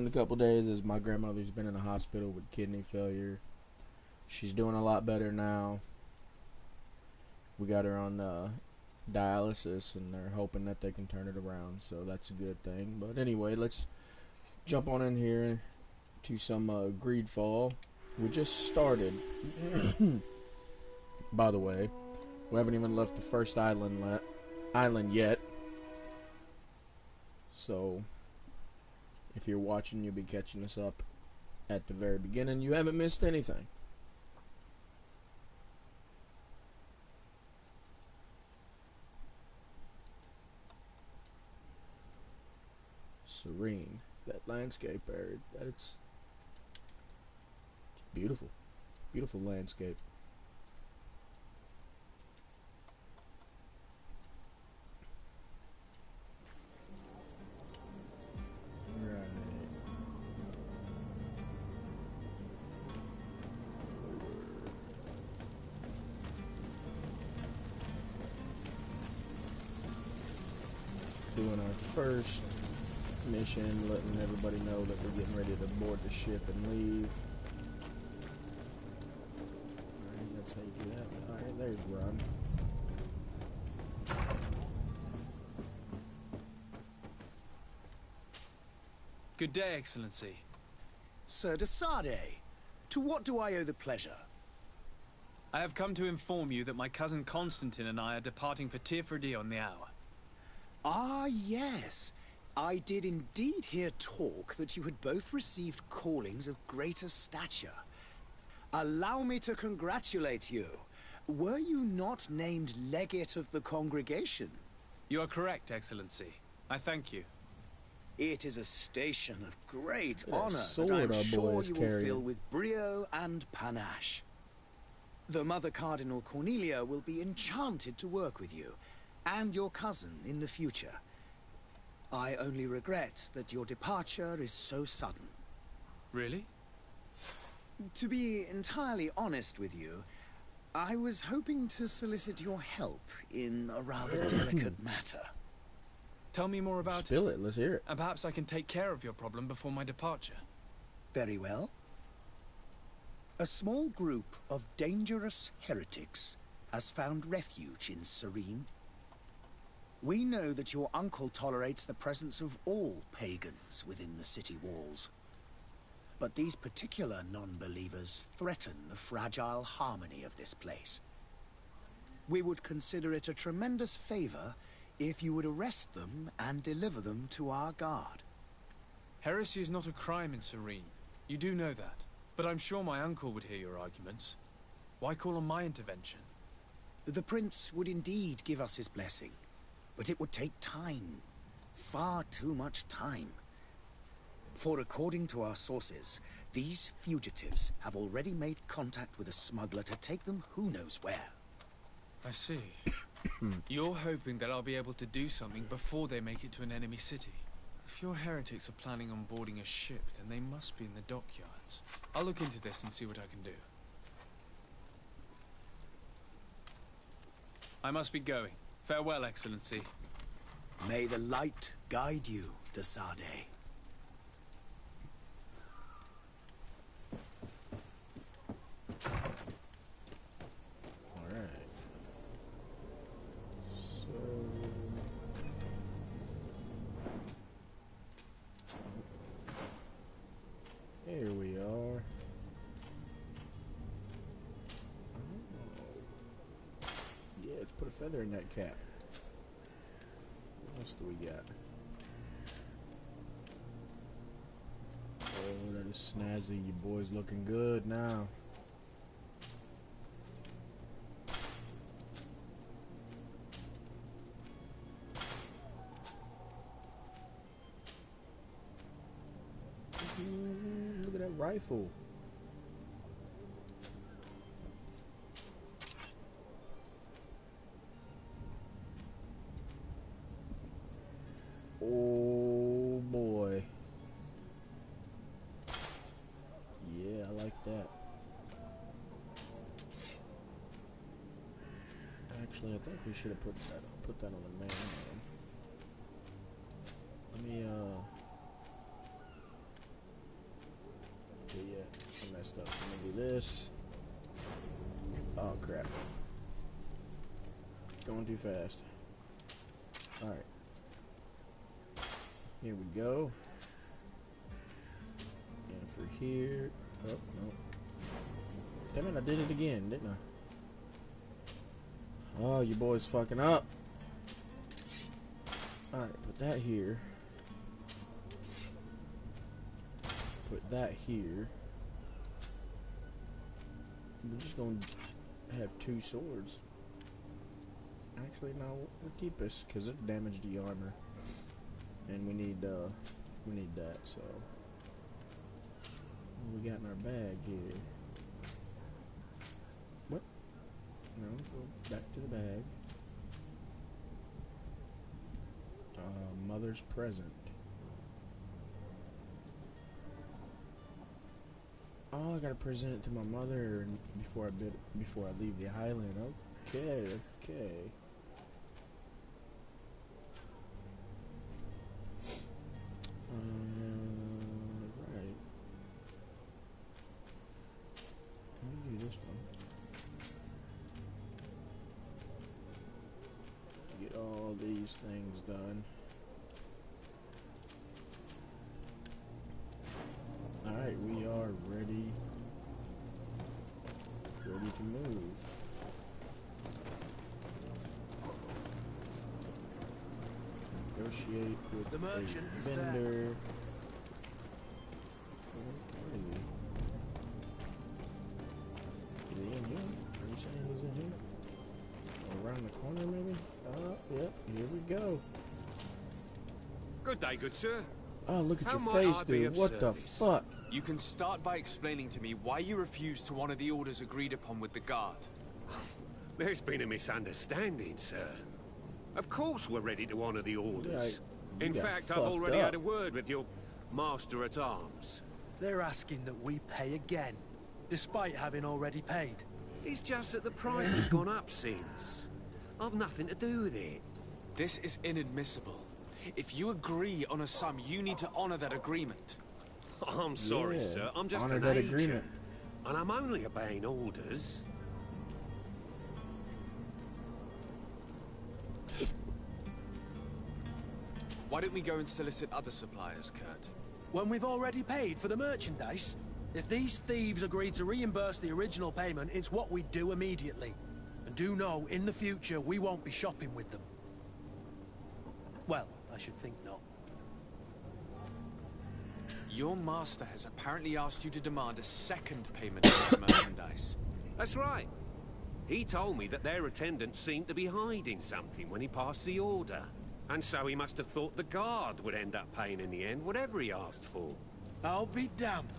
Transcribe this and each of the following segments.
in a couple days is my grandmother's been in the hospital with kidney failure. She's doing a lot better now. We got her on dialysis, and they're hoping that they can turn it around, so that's a good thing. But anyway, let's jump on in here to some Greedfall. We just started. By the way, we haven't even left the first island yet. So, if you're watching, you'll be catching us up at the very beginning. You haven't missed anything. Serene. That landscape area, it's beautiful. Beautiful landscape. Right. Doing our first mission, letting everybody know that we're getting ready to board the ship and leave. Alright, that's how you do that. Alright, there's run. Good day, Excellency. Sir de Sade, to what do I owe the pleasure? I have come to inform you that my cousin Constantine and I are departing for Tirfredi on the hour. Ah, yes. I did indeed hear talk that you had both received callings of greater stature. Allow me to congratulate you. Were you not named legate of the congregation? You are correct, Excellency. I thank you. It is a station of great That honor sword that I'm our sure boy is you will carrying. fill with brio and panache. The Mother Cardinal Cornelia will be enchanted to work with you, and your cousin in the future. I only regret that your departure is so sudden. Really? To be entirely honest with you, I was hoping to solicit your help in a rather delicate matter. Tell me more about Spill it, let's hear it. and perhaps I can take care of your problem before my departure. Very well. A small group of dangerous heretics has found refuge in Serene. We know that your uncle tolerates the presence of all pagans within the city walls. But these particular non-believers threaten the fragile harmony of this place. We would consider it a tremendous favor if you would arrest them and deliver them to our guard. Heresy is not a crime in Serene. You do know that. But I'm sure my uncle would hear your arguments. Why call on my intervention? The prince would indeed give us his blessing, but it would take time. Far too much time. For according to our sources, these fugitives have already made contact with a smuggler to take them who knows where. I see. You're hoping that I'll be able to do something before they make it to an enemy city. If your heretics are planning on boarding a ship, then they must be in the dockyards. I'll look into this and see what I can do. I must be going. Farewell, Excellency. May the light guide you, de Sade. Alright. So... here we are. Oh. Yeah, let's put a feather in that cap. What else do we got? Oh, that is snazzy. Your boy's looking good now. Ooh, look at that rifle. Oh boy. Yeah, I like that. Actually, I think we should have put that on the main one. Let me messed up. Let me do this. Oh crap. Going too fast. Alright. Here we go. And for here. Oh, no. Damn it, I did it again, didn't I? Oh, you boys fucking up. Alright, put that here. Put that here. We're just going to have 2 swords. Actually, no, we'll keep this because it damaged the armor, and we need that. So, what we got in our bag here? What? No, go back to the bag. Mother's present. Oh, I gotta present it to my mother before I leave the island. Okay, okay. Right. Let me do this one. Get all these things done. Alright, we are ready to move. Negotiate with the merchant a is vendor. there. Where is he? Is he in here? Are you saying he's in here? Or around the corner maybe? Yep, here we go. Good day, good sir. Oh, look at How your might face, I be dude. of What the service? fuck? You can start by explaining to me why you refuse to honor the orders agreed upon with the guard. There's been a misunderstanding, sir. Of course we're ready to honor the orders. You In got fact, I've fucked already up. had a word with your master-at-arms. They're asking that we pay again, despite having already paid. It's just that the price has gone up since. I've nothing to do with it. This is inadmissible. If you agree on a sum, you need to honor that agreement. I'm sorry, Yeah, sir. I'm just honor an that agent. agreement. And I'm only obeying orders. Why don't we go and solicit other suppliers, Kurt? When we've already paid for the merchandise? If these thieves agree to reimburse the original payment, it's what we do immediately. And do know, in the future, we won't be shopping with them. Well, I should think not. Your master has apparently asked you to demand a second payment for this merchandise. That's right. He told me that their attendants seemed to be hiding something when he passed the order. And so he must have thought the guard would end up paying in the end, whatever he asked for. I'll be damned.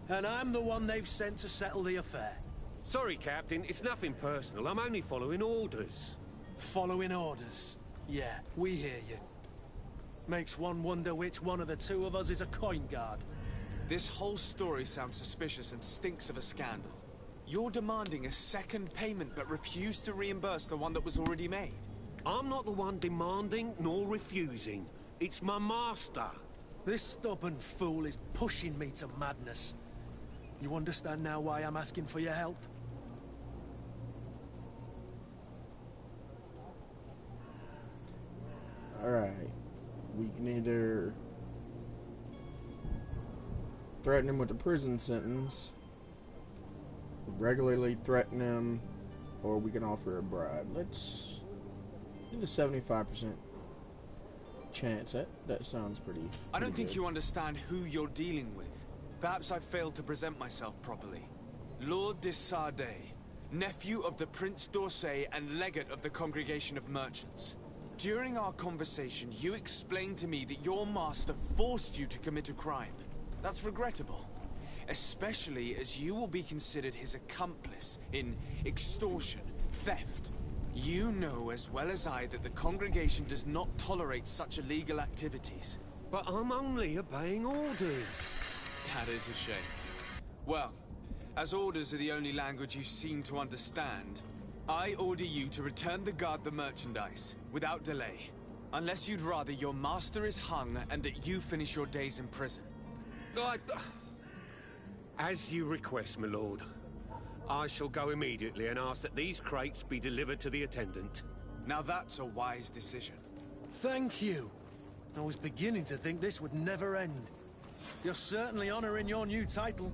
And I'm the one they've sent to settle the affair. Sorry, Captain, it's nothing personal. I'm only following orders. Following orders. Yeah, we hear you. Makes one wonder which one of the 2 of us is a coin guard. This whole story sounds suspicious and stinks of a scandal. You're demanding a second payment but refuse to reimburse the one that was already made. I'm not the one demanding nor refusing. It's my master. This stubborn fool is pushing me to madness. You understand now why I'm asking for your help? Alright. We can either threaten him with a prison sentence, regularly threaten him, or we can offer a bribe. Let's do the 75% chance. That sounds pretty I don't think good. you understand who you're dealing with. Perhaps I failed to present myself properly. Lord de Sardet, nephew of the Prince d'Orsay and legate of the Congregation of Merchants. During our conversation, you explained to me that your master forced you to commit a crime. That's regrettable, especially as you will be considered his accomplice in extortion, theft. You know as well as I that the congregation does not tolerate such illegal activities. But I'm only obeying orders. That is a shame. Well, as orders are the only language you seem to understand, I order you to return the guard the merchandise, without delay. Unless you'd rather your master is hung and that you finish your days in prison. As you request, my lord. I shall go immediately and ask that these crates be delivered to the attendant. Now that's a wise decision. Thank you. I was beginning to think this would never end. You're certainly honoring your new title.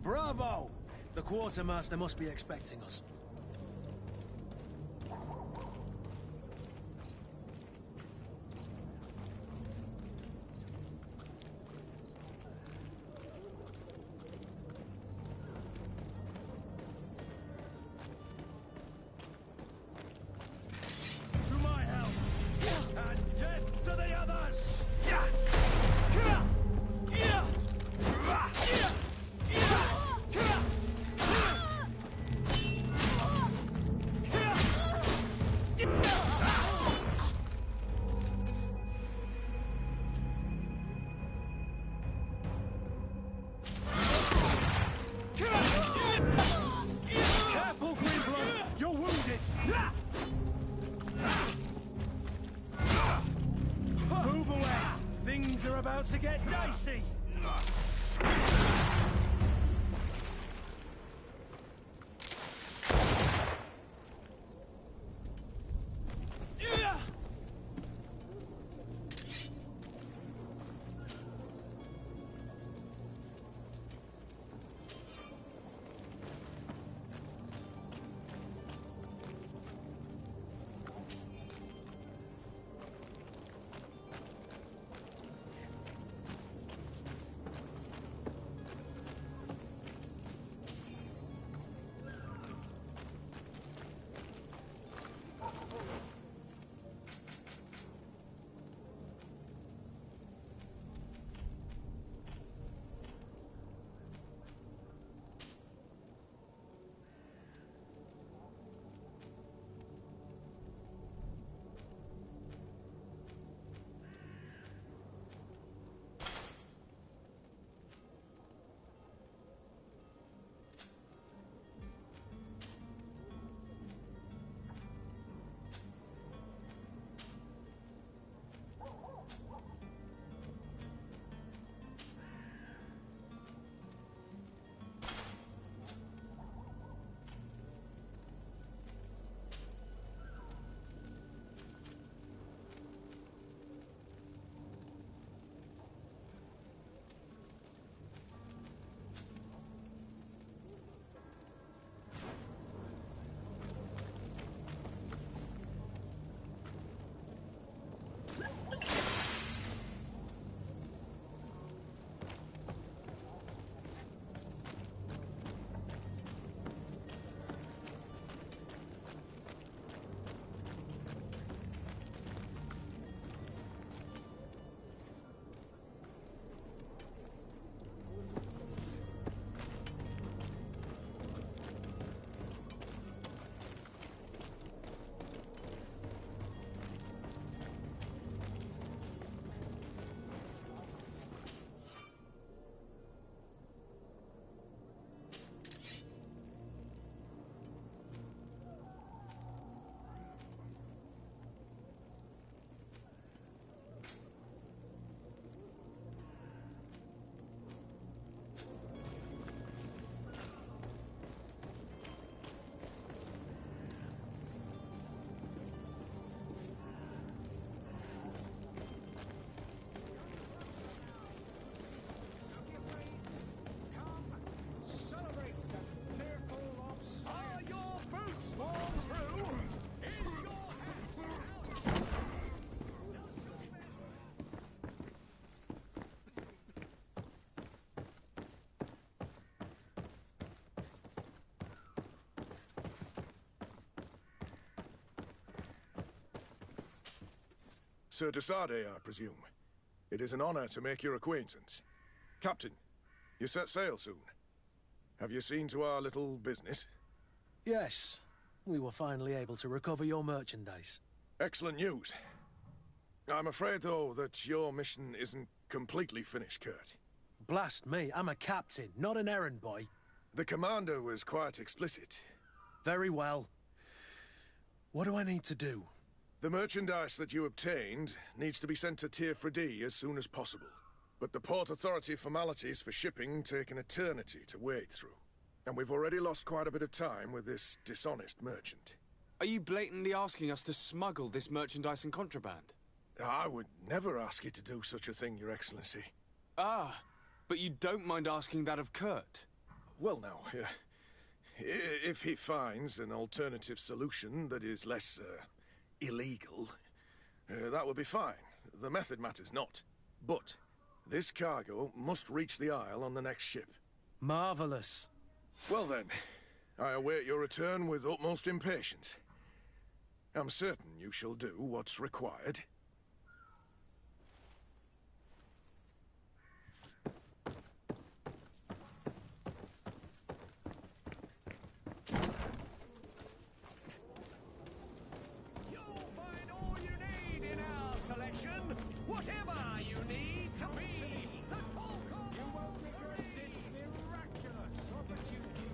Bravo! The quartermaster must be expecting us. To my help! And death to the others! Careful, Greenblood! You're wounded! Move away! Things are about to get dicey! Sir Desade, I presume. It is an honor to make your acquaintance. Captain, you set sail soon. Have you seen to our little business? Yes. We were finally able to recover your merchandise. Excellent news. I'm afraid, though, that your mission isn't completely finished, Kurt. Blast me, I'm a captain, not an errand boy. The commander was quite explicit. Very well. What do I need to do? The merchandise that you obtained needs to be sent to Tier 4D as soon as possible. But the Port Authority formalities for shipping take an eternity to wade through. And we've already lost quite a bit of time with this dishonest merchant. Are you blatantly asking us to smuggle this merchandise and contraband? I would never ask you to do such a thing, Your Excellency. Ah, but you don't mind asking that of Kurt? Well, now, if he finds an alternative solution that is less, illegal, that would be fine. The method matters not. But this cargo must reach the Isle on the next ship. Marvelous. Well then, I await your return with utmost impatience. I'm certain you shall do what's required. Whatever you need to be the talk of you won't regret this miraculous opportunity.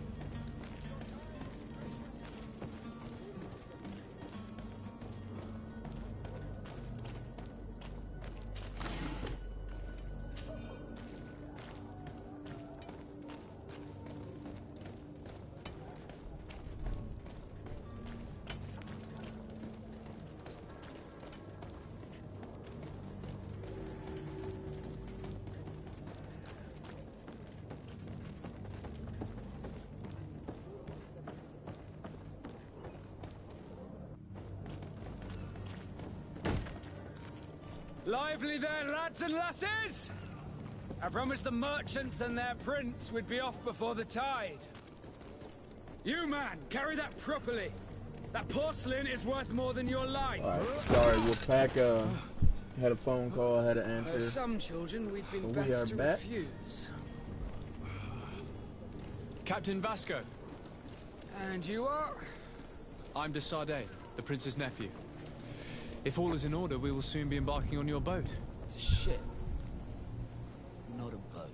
Lively there, lads and lasses! I promised the merchants and their prince we'd be off before the tide. You, man, carry that properly. That porcelain is worth more than your life. Alright, sorry, Wolfpack had a phone call I had to answer. Some children we'd been But we are best to back. refuse. Captain Vasco. And you are? I'm de Sardet, the prince's nephew. If all is in order, we will soon be embarking on your boat. It's a ship. Not a boat.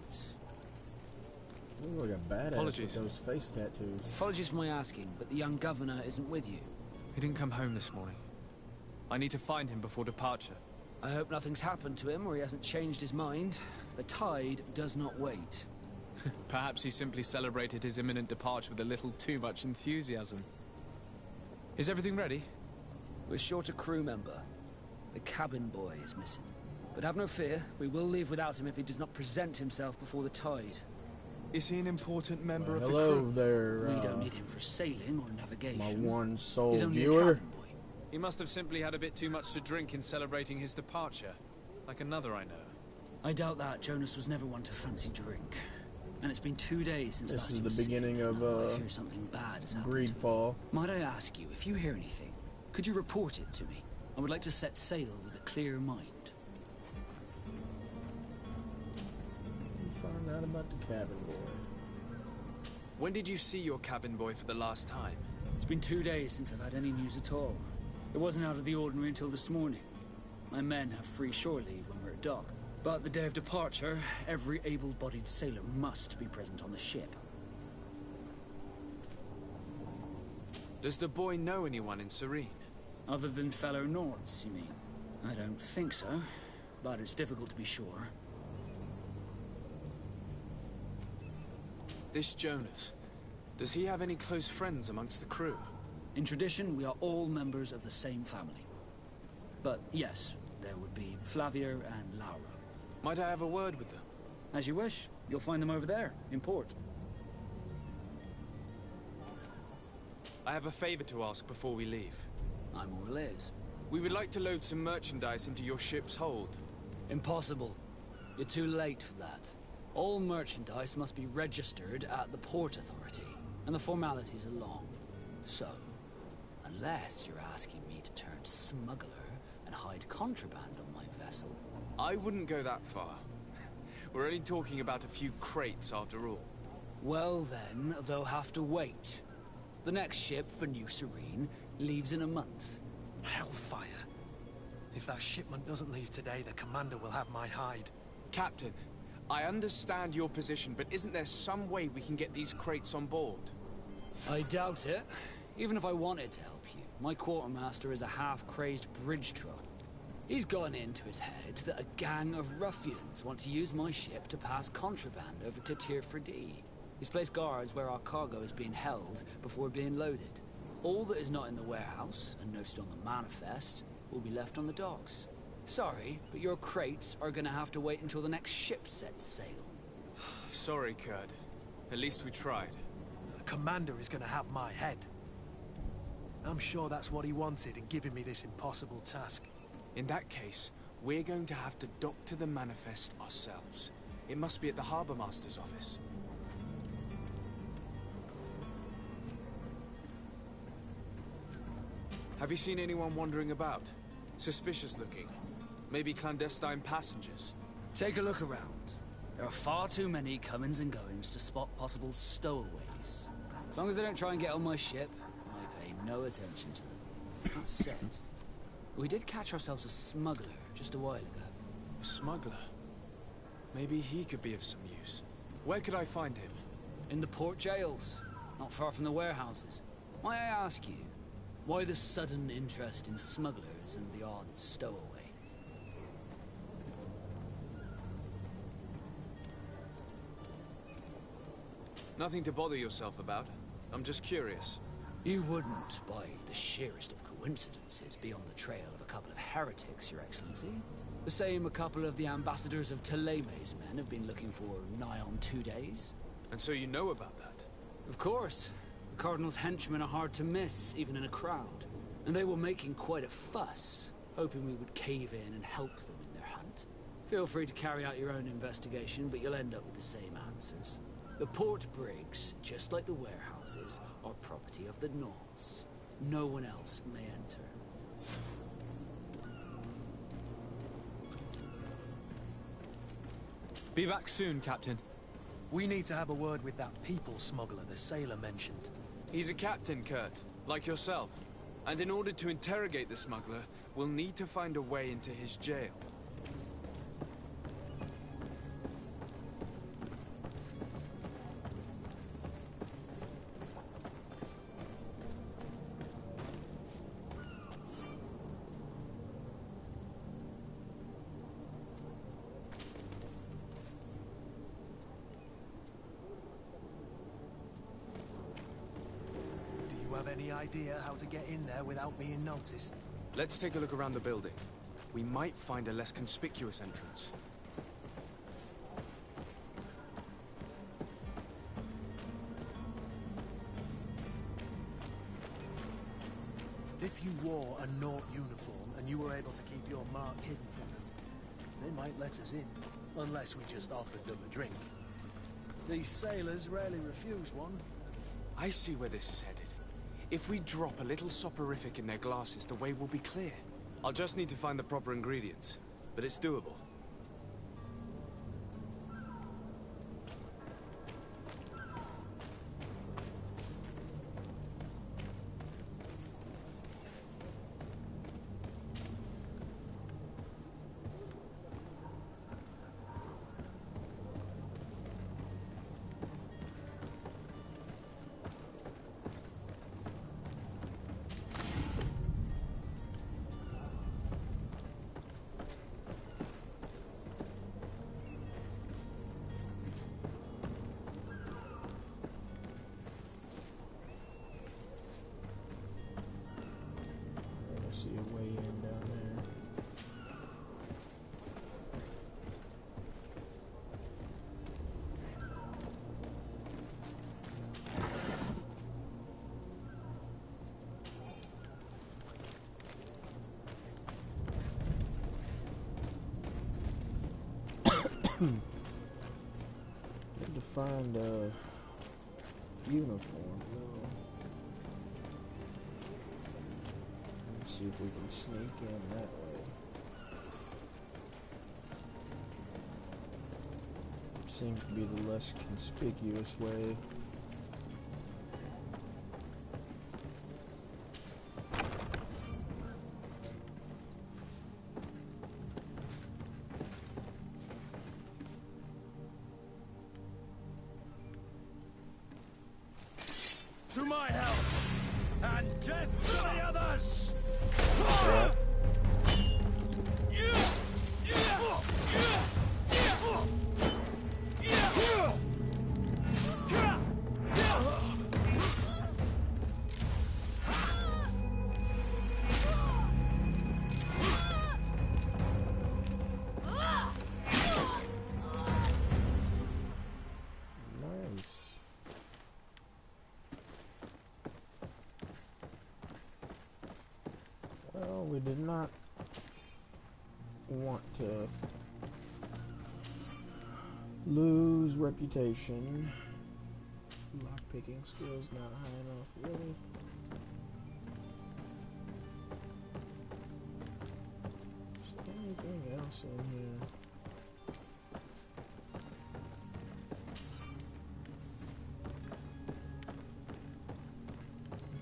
You look like a badass Apologies. with those face tattoos. Apologies for my asking, but the young governor isn't with you. He didn't come home this morning. I need to find him before departure. I hope nothing's happened to him or he hasn't changed his mind. The tide does not wait. Perhaps he simply celebrated his imminent departure with a little too much enthusiasm. Is everything ready? We're short a crew member. The cabin boy is missing. But have no fear, we will leave without him if he does not present himself before the tide. Is he an important member of the Hello crew? there, We don't need him for sailing or navigation. my one sole He's only a viewer. cabin boy. He must have simply had a bit too much to drink in celebrating his departure. Like another I know. I doubt that. Jonas was never one to fancy drink. And it's been 2 days since This last is he the was seen. beginning of I fear something bad has happened. Greedfall. Might I ask you, if you hear anything, could you report it to me? I would like to set sail with a clear mind. You find out about the cabin boy. When did you see your cabin boy for the last time? It's been 2 days since I've had any news at all. It wasn't out of the ordinary until this morning. My men have free shore leave when we're at dock. But the day of departure, every able-bodied sailor must be present on the ship. Does the boy know anyone in Serene? Other than fellow Nords, you mean? I don't think so, but it's difficult to be sure. This Jonas, does he have any close friends amongst the crew? In tradition, we are all members of the same family. But yes, there would be Flavia and Laura. Might I have a word with them? As you wish. You'll find them over there, in port. I have a favor to ask before we leave. I'm all ears. We would like to load some merchandise into your ship's hold. Impossible. You're too late for that. All merchandise must be registered at the Port Authority, and the formalities are long. So, unless you're asking me to turn smuggler and hide contraband on my vessel... I wouldn't go that far. We're only talking about a few crates after all. Well then, they'll have to wait. The next ship for New Serene leaves in a month. Hellfire. If that shipment doesn't leave today, the commander will have my hide. Captain, I understand your position, but isn't there some way we can get these crates on board? I doubt it. Even if I wanted to help you, my quartermaster is a half-crazed bridge truck. He's gotten into his head that a gang of ruffians want to use my ship to pass contraband over to Tier 4D. He's placed guards where our cargo is being held before being loaded. All that is not in the warehouse, and noted on the manifest, will be left on the docks. Sorry, but your crates are gonna have to wait until the next ship sets sail. Sorry, Kurt. At least we tried. The commander is gonna have my head. I'm sure that's what he wanted in giving me this impossible task. In that case, we're going to have to dock to the manifest ourselves. It must be at the Harbour Master's office. Have you seen anyone wandering about? Suspicious looking. Maybe clandestine passengers? Take a look around. There are far too many comings and goings to spot possible stowaways. As long as they don't try and get on my ship, I pay no attention to them. That said, we did catch ourselves a smuggler just a while ago. A smuggler? Maybe he could be of some use. Where could I find him? In the port jails, not far from the warehouses. Might I ask you, why the sudden interest in smugglers and the odd stowaway? Nothing to bother yourself about. I'm just curious. You wouldn't, by the sheerest of coincidences, be on the trail of a couple of heretics, Your Excellency. The same a couple of the ambassadors of Teleme's men have been looking for nigh on 2 days. And so you know about that? Of course. The Cardinal's henchmen are hard to miss, even in a crowd. And they were making quite a fuss, hoping we would cave in and help them in their hunt. Feel free to carry out your own investigation, but you'll end up with the same answers. The port brigs, just like the warehouses, are property of the Nauts. No one else may enter. Be back soon, Captain. We need to have a word with that people smuggler the sailor mentioned. He's a captain, Kurt, like yourself. And in order to interrogate the smuggler, we'll need to find a way into his jail. Any idea how to get in there without being noticed? Let's take a look around the building. We might find a less conspicuous entrance. If you wore a Naut uniform and you were able to keep your mark hidden from them, they might let us in, unless we just offered them a drink. These sailors rarely refuse one. I see where this is headed. If we drop a little soporific in their glasses, the way will be clear. I'll just need to find the proper ingredients, but it's doable. See a way in down there. Need to find a uniform. See if we can sneak in that way. Seems to be the less conspicuous way. To my help, and death to the others! did not want to lose reputation. Lockpicking skills not high enough, really. Is there anything else in here?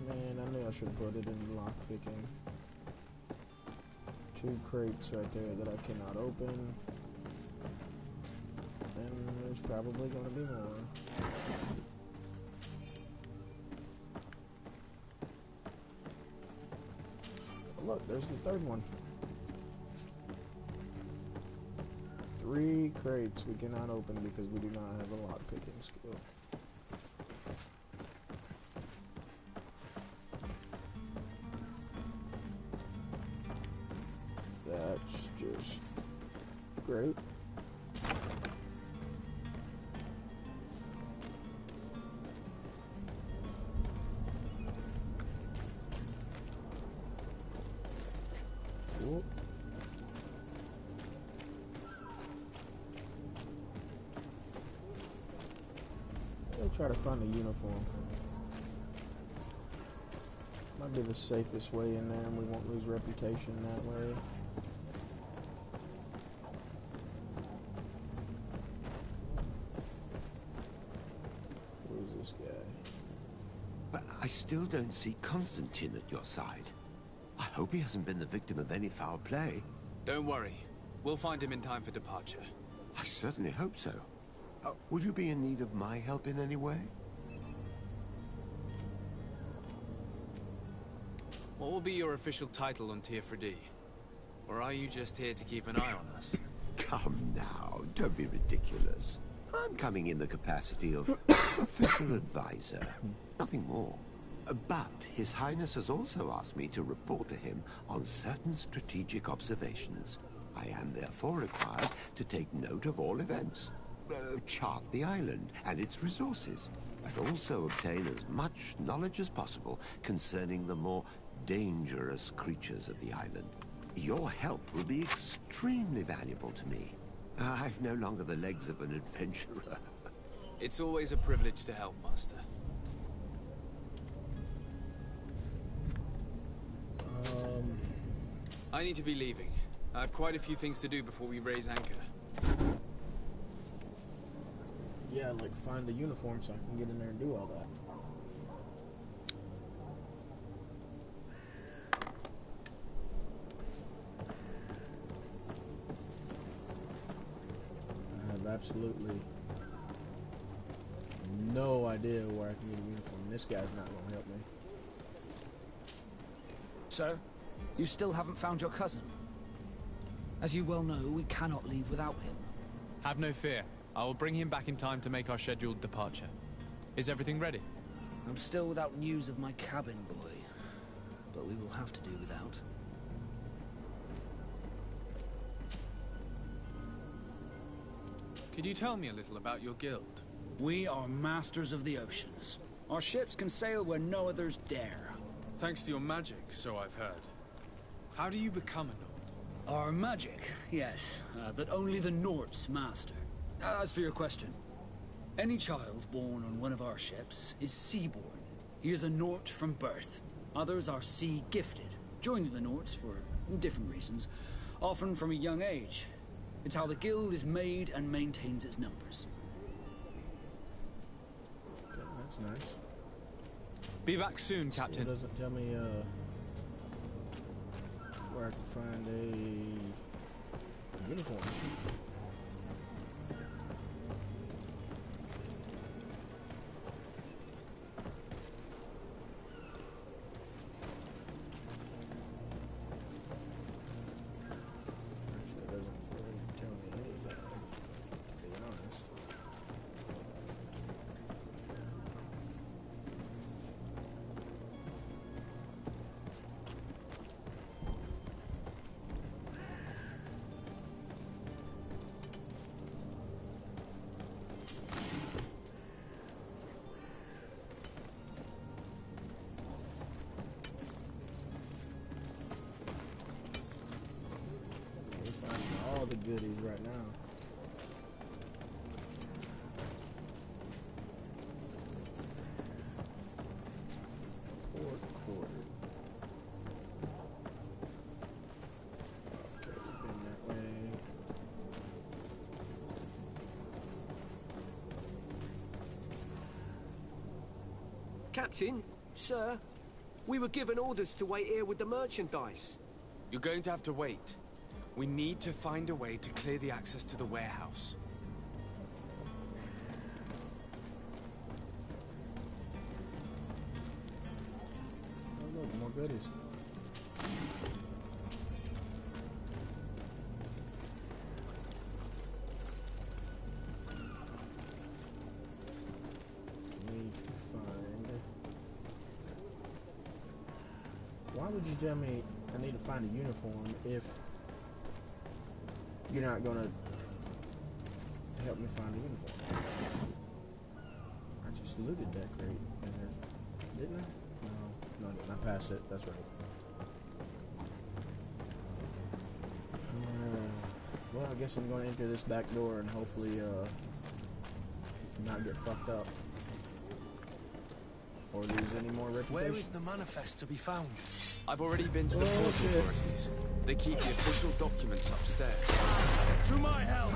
Man, I knew I should put it in lockpicking. 2 crates right there that I cannot open. And there's probably going to be more. Oh, look, there's the 3rd one. 3 crates we cannot open because we do not have a lockpicking skill. That's just great. Cool. I'll try to find a uniform. Might be the safest way in there, and we won't lose reputation that way. Who's this guy? But I still don't see Constantine at your side. I hope he hasn't been the victim of any foul play. Don't worry. We'll find him in time for departure. I certainly hope so. Would you be in need of my help in any way? What will be your official title on Tier 4D? Or are you just here to keep an eye on us? Come now, don't be ridiculous. I'm coming in the capacity of official advisor, nothing more. But His Highness has also asked me to report to him on certain strategic observations. I am therefore required to take note of all events, chart the island and its resources, and also obtain as much knowledge as possible concerning the more dangerous creatures of the island. Your help will be extremely valuable to me. I've no longer the legs of an adventurer. It's always a privilege to help, Master. I need to be leaving. I have quite a few things to do before we raise anchor. Yeah, like find a uniform so I can get in there and do all that. I have absolutely no idea where I can get a uniform. This guy's not going to help me. Sir, you still haven't found your cousin. As you well know, we cannot leave without him. Have no fear. I will bring him back in time to make our scheduled departure. Is everything ready? I'm still without news of my cabin boy, but we will have to do without. Could you tell me a little about your guild? We are masters of the oceans. Our ships can sail where no others dare. Thanks to your magic, so I've heard. How do you become a Nord? Our magic, yes, that only the Nords master. As for your question, any child born on one of our ships is seaborn. He is a Nord from birth. Others are sea-gifted, joining the Nords for different reasons, often from a young age. It's how the guild is made and maintains its numbers. Okay, that's nice. Be back soon, Captain. It doesn't tell me where I can find a uniform. Actually, it doesn't really tell me anything, to be honest. goodies right now. Port quarter. Okay, we've been that way. Captain, sir, we were given orders to wait here with the merchandise. You're going to have to wait. We need to find a way to clear the access to the warehouse. Oh look, more goodies. Need to find... Why would you tell me I need to find a uniform if you're not gonna help me find a uniform? I just looted that crate, and didn't I? No, I didn't. I passed it. That's right. Well, I guess I'm gonna enter this back door and hopefully not get fucked up or lose any more reputation. Where is the manifest to be found? I've already been to the port authorities. They keep the official documents upstairs. To my help!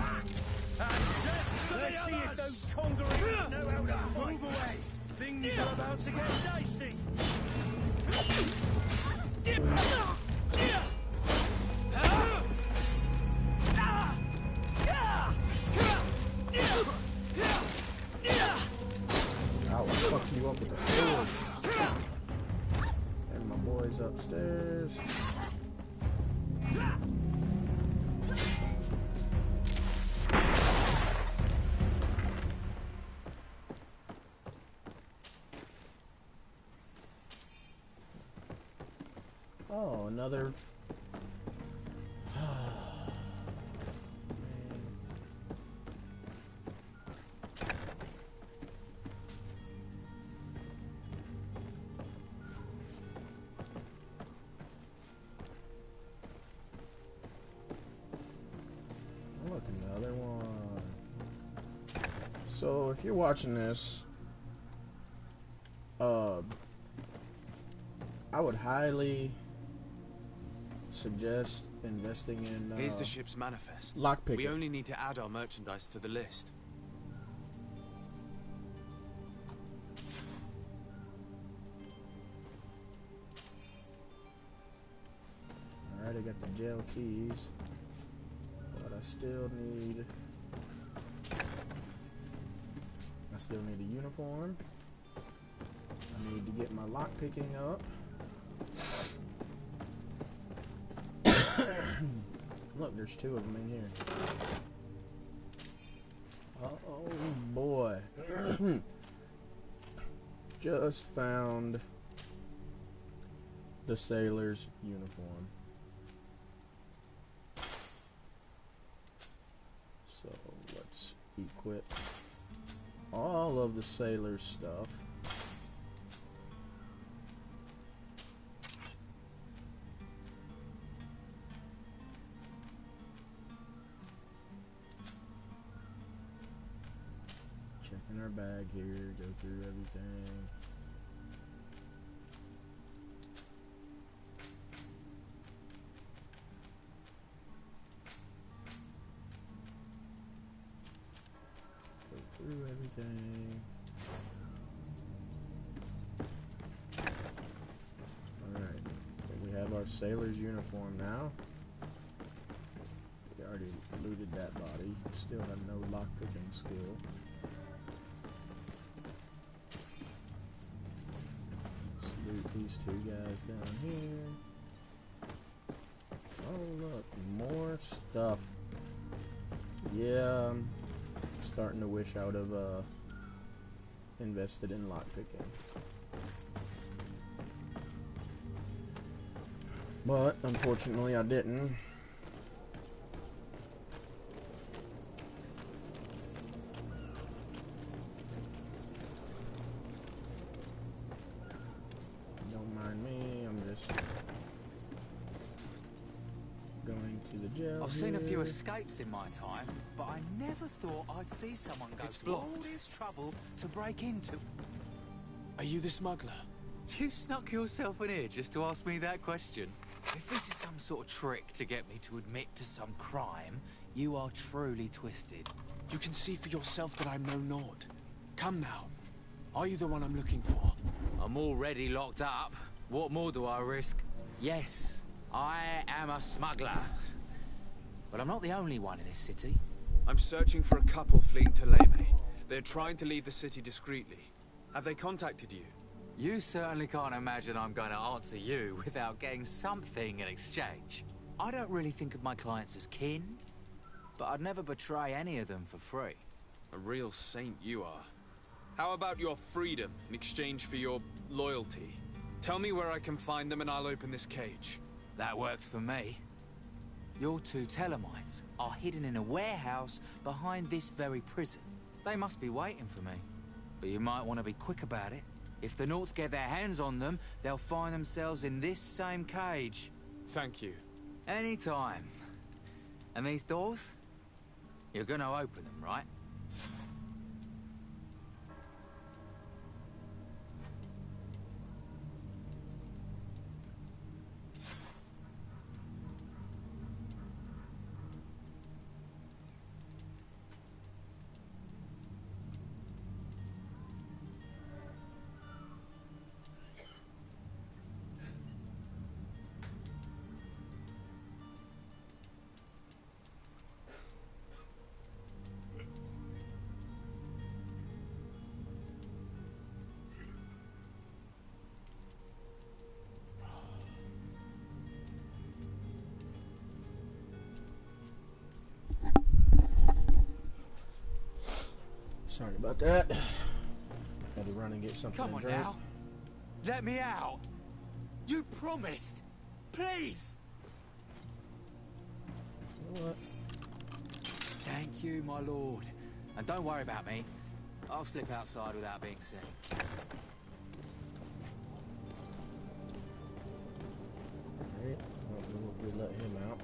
And death to Let's see if those conquerors know how to fight. Move away! Things are about to get dicey! I'll fuck you up with a sword. And my boy's upstairs. Oh, another... Look, another one. So, if you're watching this, I would highly suggest investing in Here's the ship's manifest. lockpicking. We only need to add our merchandise to the list. Alright, I got the jail keys, but I still need a uniform. I need to get my lockpicking up. Look, there's two of them in here. Oh boy. Just found the sailor's uniform. So let's equip all of the sailor's stuff. Checking our bag here, go through everything. Go through everything. Alright, we have our sailor's uniform now. We already looted that body. Still have no lockpicking skill. Let's loot these two guys down here. Oh look, more stuff. Yeah, I'm starting to wish I would have invested in lockpicking. But unfortunately I didn't. Don't mind me, I'm just going to the jail I've seen a few here. escapes in my time, but I never thought I'd see someone go to all this trouble to break into. Are you the smuggler? You snuck yourself in here just to ask me that question? If this is some sort of trick to get me to admit to some crime, you are truly twisted. You can see for yourself that I'm no Nord. Come now. Are you the one I'm looking for? I'm already locked up. What more do I risk? Yes, I am a smuggler. But I'm not the only one in this city. I'm searching for a couple fleeing to Leme. They're trying to leave the city discreetly. Have they contacted you? You certainly can't imagine I'm going to answer you without getting something in exchange. I don't really think of my clients as kin, but I'd never betray any of them for free. A real saint you are. How about your freedom in exchange for your loyalty? Tell me where I can find them and I'll open this cage. That works for me. Your two Telemites are hidden in a warehouse behind this very prison. They must be waiting for me. But you might want to be quick about it. If the Nauts get their hands on them, they'll find themselves in this same cage. Thank you. Anytime. And these doors? You're gonna open them, right? Sorry about that. Had to run and get something Come on to drink. now. Let me out. You promised. Please. You know what? Thank you, my lord. And don't worry about me. I'll slip outside without being seen. Alright, we'll let him out.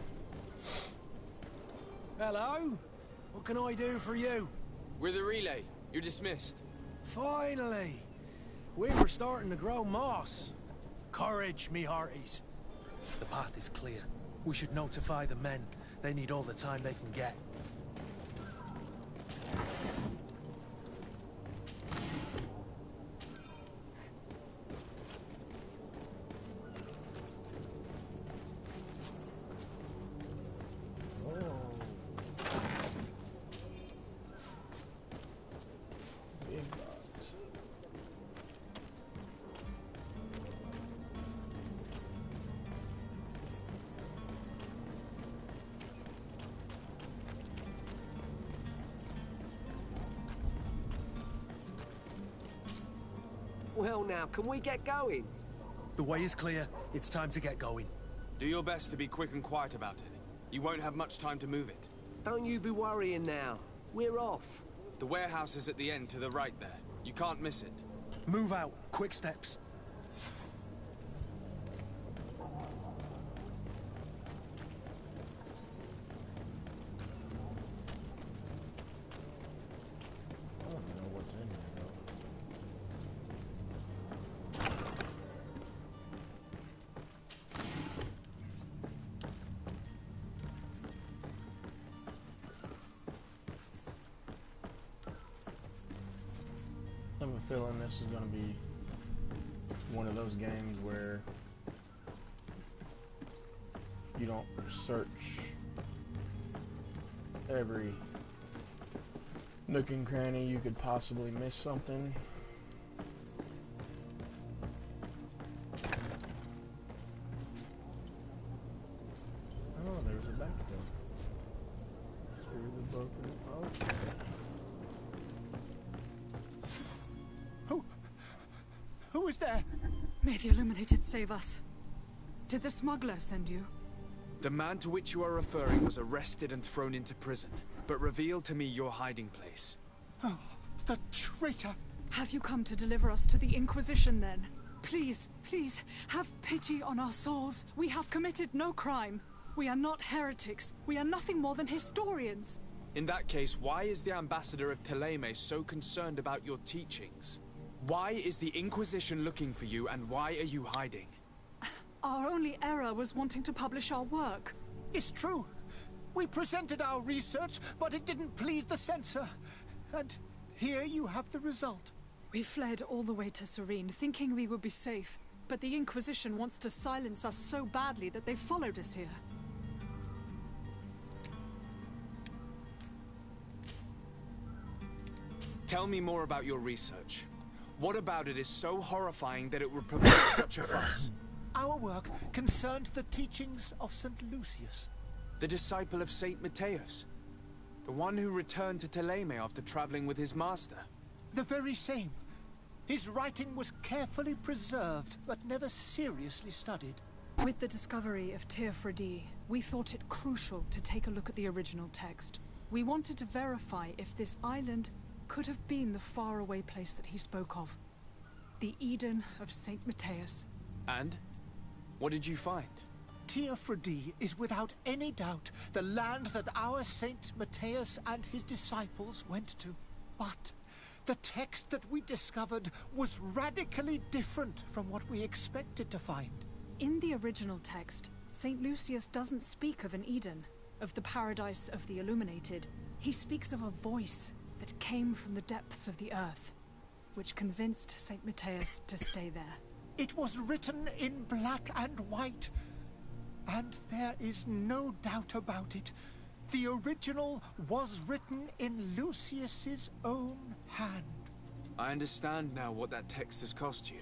Hello? What can I do for you? We're the relay. You're dismissed. Finally! We were starting to grow moss. Courage, me hearties. The path is clear. We should notify the men. They need all the time they can get. Well now, can we get going? The way is clear. It's time to get going. Do your best to be quick and quiet about it. You won't have much time to move it. Don't you be worrying now. We're off. The warehouse is at the end to the right there. You can't miss it. Move out. Quick steps. I don't know what's in there, though. I have a feeling this is going to be one of those games where you don't search every nook and cranny, you could possibly miss something. Oh, there's a back door. Through the broken. Okay. Who is there? May the Illuminated save us. Did the smuggler send you? The man to which you are referring was arrested and thrown into prison, but revealed to me your hiding place. Oh, the traitor! Have you come to deliver us to the Inquisition, then? Please, please, have pity on our souls. We have committed no crime. We are not heretics. We are nothing more than historians. In that case, why is the ambassador of Teleme so concerned about your teachings? Why is the Inquisition looking for you, and why are you hiding? Our only error was wanting to publish our work. It's true. We presented our research, but it didn't please the censor. And here you have the result. We fled all the way to Serene, thinking we would be safe. But the Inquisition wants to silence us so badly that they followed us here. Tell me more about your research. What about it is so horrifying that it would provoke such a fuss? Our work concerned the teachings of St. Lucius. The disciple of Saint Matthias. The one who returned to Teleme after traveling with his master. The very same. His writing was carefully preserved, but never seriously studied. With the discovery of Teofredi, we thought it crucial to take a look at the original text. We wanted to verify if this island could have been the faraway place that he spoke of. The Eden of Saint Matthias. And? What did you find? Teofredi is without any doubt the land that our Saint Matthias and his disciples went to. But the text that we discovered was radically different from what we expected to find. In the original text, Saint Lucius doesn't speak of an Eden, of the paradise of the illuminated. He speaks of a voice that came from the depths of the earth, which convinced Saint Matthias to stay there. It was written in black and white, and there is no doubt about it. The original was written in Lucius's own hand. I understand now what that text has cost you.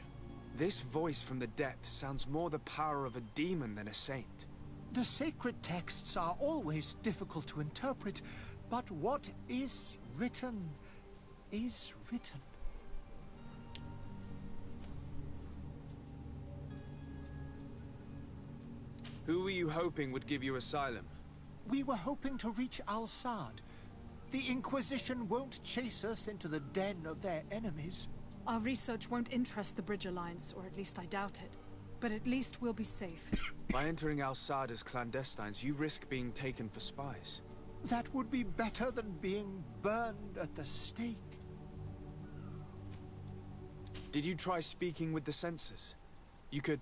This voice from the depths sounds more the power of a demon than a saint. The sacred texts are always difficult to interpret, but what is written is written. Who were you hoping would give you asylum? We were hoping to reach Al-Sad. The Inquisition won't chase us into the den of their enemies. Our research won't interest the Bridge Alliance, or at least I doubt it. But at least we'll be safe. By entering Al-Sad as clandestines, you risk being taken for spies. That would be better than being burned at the stake. Did you try speaking with the censors? You could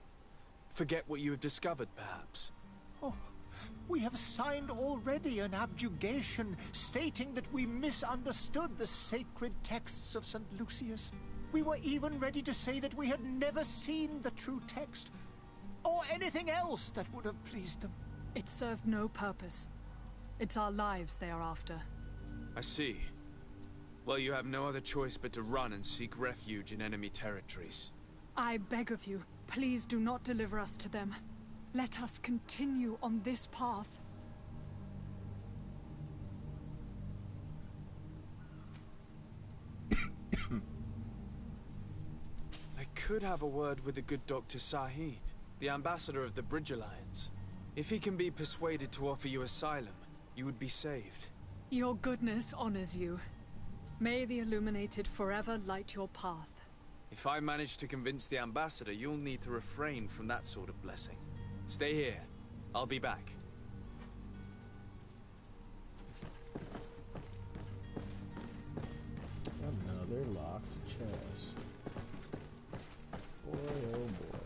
forget what you have discovered, perhaps. Oh, we have signed already an abjugation stating that we misunderstood the sacred texts of St. Lucius. We were even ready to say that we had never seen the true text, or anything else that would have pleased them. It served no purpose. It's our lives they are after. I see. Well, you have no other choice but to run and seek refuge in enemy territories. I beg of you, please do not deliver us to them. Let us continue on this path. I could have a word with the good Dr. Sahid, the ambassador of the Bridge Alliance. If he can be persuaded to offer you asylum, you would be saved. Your goodness honors you. May the Illuminated forever light your path. If I manage to convince the ambassador, you'll need to refrain from that sort of blessing. Stay here. I'll be back. Another locked chest. Boy, oh boy.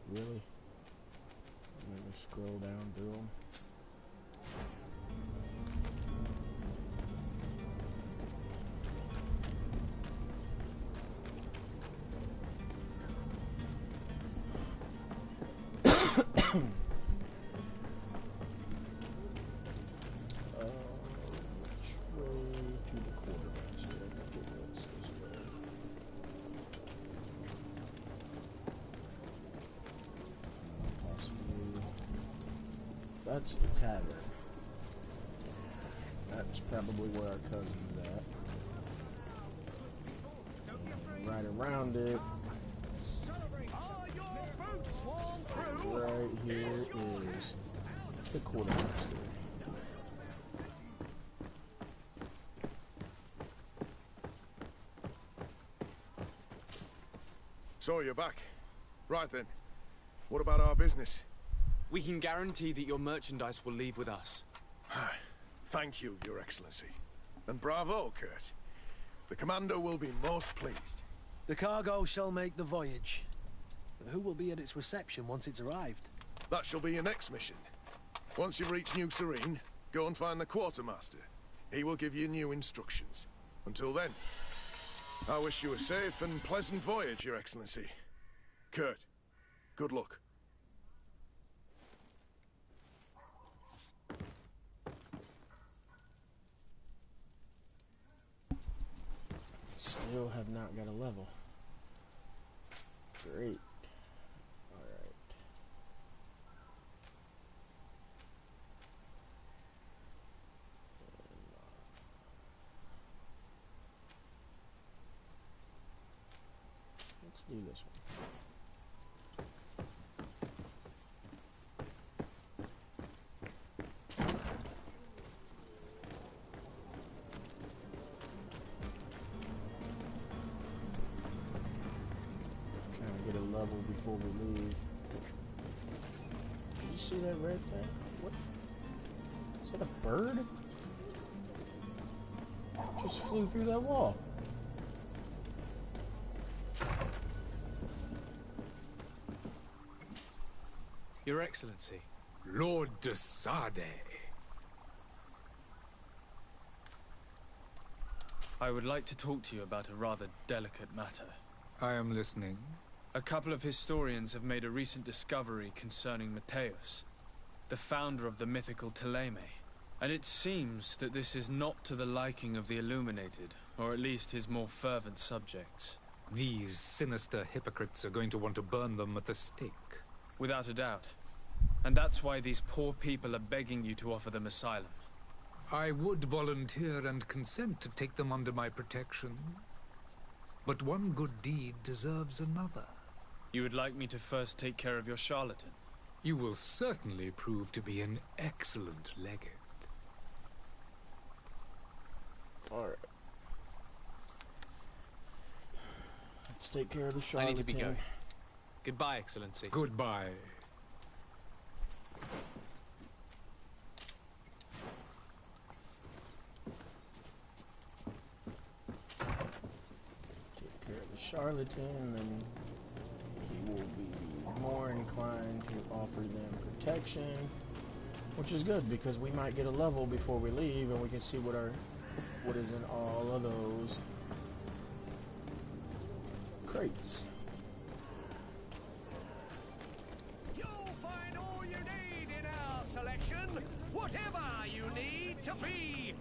Really? I'm in a scroll down through them. Which way to the quartermaster? I think it was this way. Possibly. That's the tavern. That's probably where our cousin's at. And right around it. Right here is the quartermaster. So you're back. Right then. What about our business? We can guarantee that your merchandise will leave with us. Thank you, Your Excellency. And bravo, Kurt. The Commander will be most pleased. The cargo shall make the voyage. But who will be at its reception once it's arrived? That shall be your next mission. Once you reach New Serene, go and find the Quartermaster. He will give you new instructions. Until then, I wish you a safe and pleasant voyage, Your Excellency. Kurt, good luck. Still have not got a level. Great. Alright. Let's do this one. Level before we leave. Did you see that red thing? What? Is that a bird? Just flew through that wall. Your Excellency. Lord de Sade. I would like to talk to you about a rather delicate matter. I am listening. A couple of historians have made a recent discovery concerning Mateus, the founder of the mythical Teleme, and it seems that this is not to the liking of the Illuminated, or at least his more fervent subjects. These sinister hypocrites are going to want to burn them at the stake. Without a doubt. And that's why these poor people are begging you to offer them asylum. I would volunteer and consent to take them under my protection. But one good deed deserves another. You would like me to first take care of your charlatan? You will certainly prove to be an excellent legate. Alright. Let's take care of the charlatan. I need to be going. Goodbye, Excellency. Goodbye. Take care of the charlatan, then he will be more inclined to offer them protection, which is good because we might get a level before we leave, and we can see what is in all of those crates. You'll find all you need in our selection, whatever you need to be.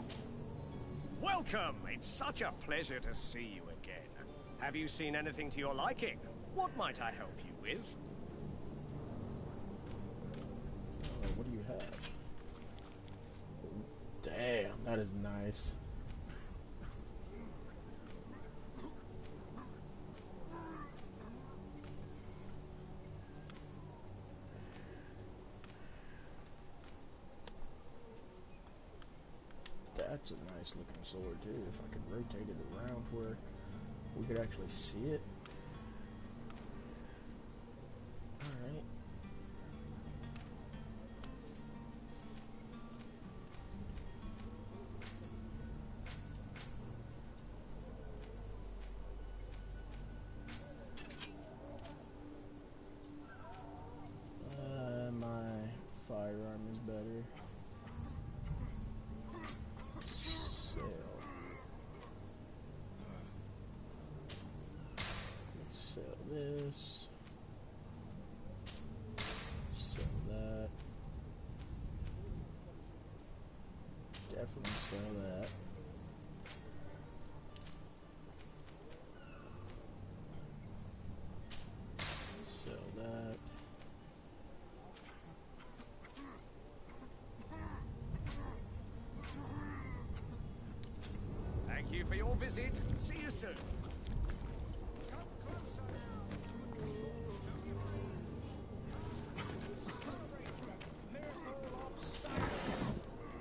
Welcome. It's such a pleasure to see you again. Have you seen anything to your liking? What might I help you with? What do you have? Damn, that is nice. That's a nice looking sword too, if I could rotate it around where we could actually see it. Alright. My this. Sell that. Definitely sell that. Sell that. Thank you for your visit. See you soon.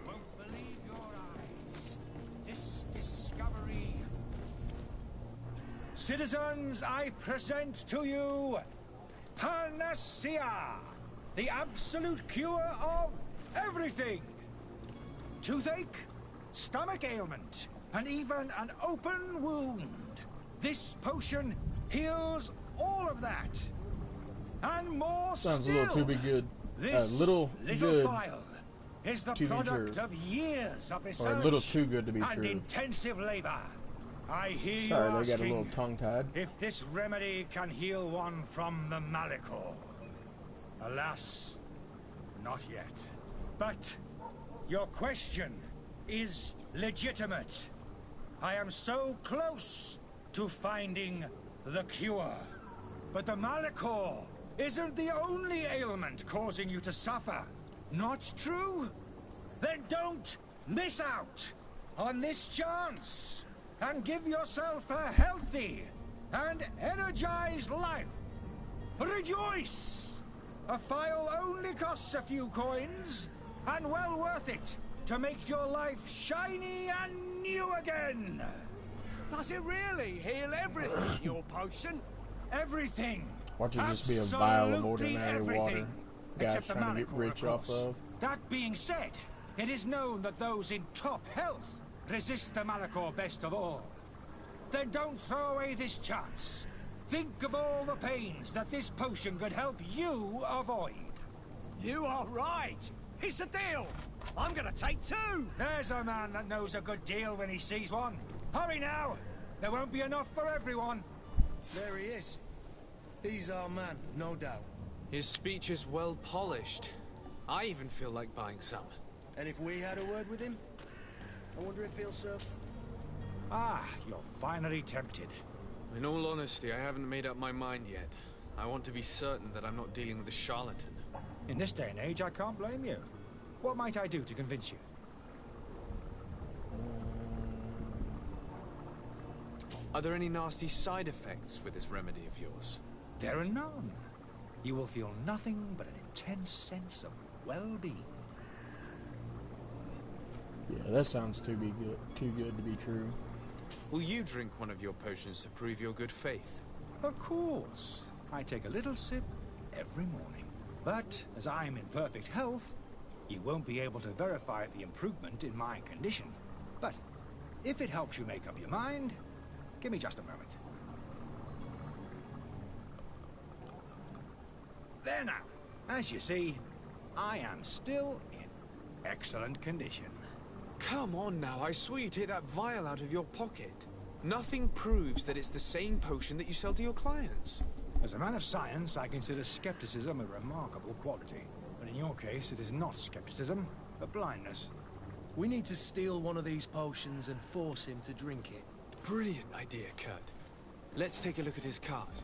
Won't believe your eyes. This discovery. Citizens, I present to you Panacea, the absolute cure of everything. Toothache, stomach ailment, and even an open wound. This potion heals all of that. And more Sounds still. a little too be good. This little good vial is the to be product true. of years of research Or a little too good to be and true. intensive labor. I hear Sorry, you they asking got a little tongue-tied. if this remedy can heal one from the Malachor. Alas, not yet. But your question is legitimate. I am so close to finding the cure. But the Malachor isn't the only ailment causing you to suffer. Not true? Then don't miss out on this chance and give yourself a healthy and energized life. Rejoice! A file only costs a few coins, and well worth it to make your life shiny and new again. Does it really heal everything, your potion? Everything. Watch it just be a vial of Absolutely ordinary everything. water. Guys Except the trying to get Malachor, rich of off course. of. That being said, it is known that those in top health resist the Malachor best of all. Then don't throw away this chance. Think of all the pains that this potion could help you avoid. You are right. It's a deal. I'm gonna take two. There's a man that knows a good deal when he sees one. Hurry now. There won't be enough for everyone. There he is. He's our man, no doubt. His speech is well polished. I even feel like buying some. And if we had a word with him, I wonder if he'll serve. Ah, you're finally tempted. In all honesty, I haven't made up my mind yet. I want to be certain that I'm not dealing with a charlatan. In this day and age, I can't blame you. What might I do to convince you? Are there any nasty side effects with this remedy of yours? There are none. You will feel nothing but an intense sense of well-being. Yeah, that sounds too good to be true. Will you drink one of your potions to prove your good faith? Of course. I take a little sip every morning. But as I'm in perfect health, you won't be able to verify the improvement in my condition. But if it helps you make up your mind, give me just a moment. There now. As you see, I am still in excellent condition. Come on now, I swear you take that vial out of your pocket. Nothing proves that it's the same potion that you sell to your clients. As a man of science, I consider skepticism a remarkable quality. But in your case, it is not skepticism, but blindness. We need to steal one of these potions and force him to drink it. Brilliant idea, Kurt. Let's take a look at his cart.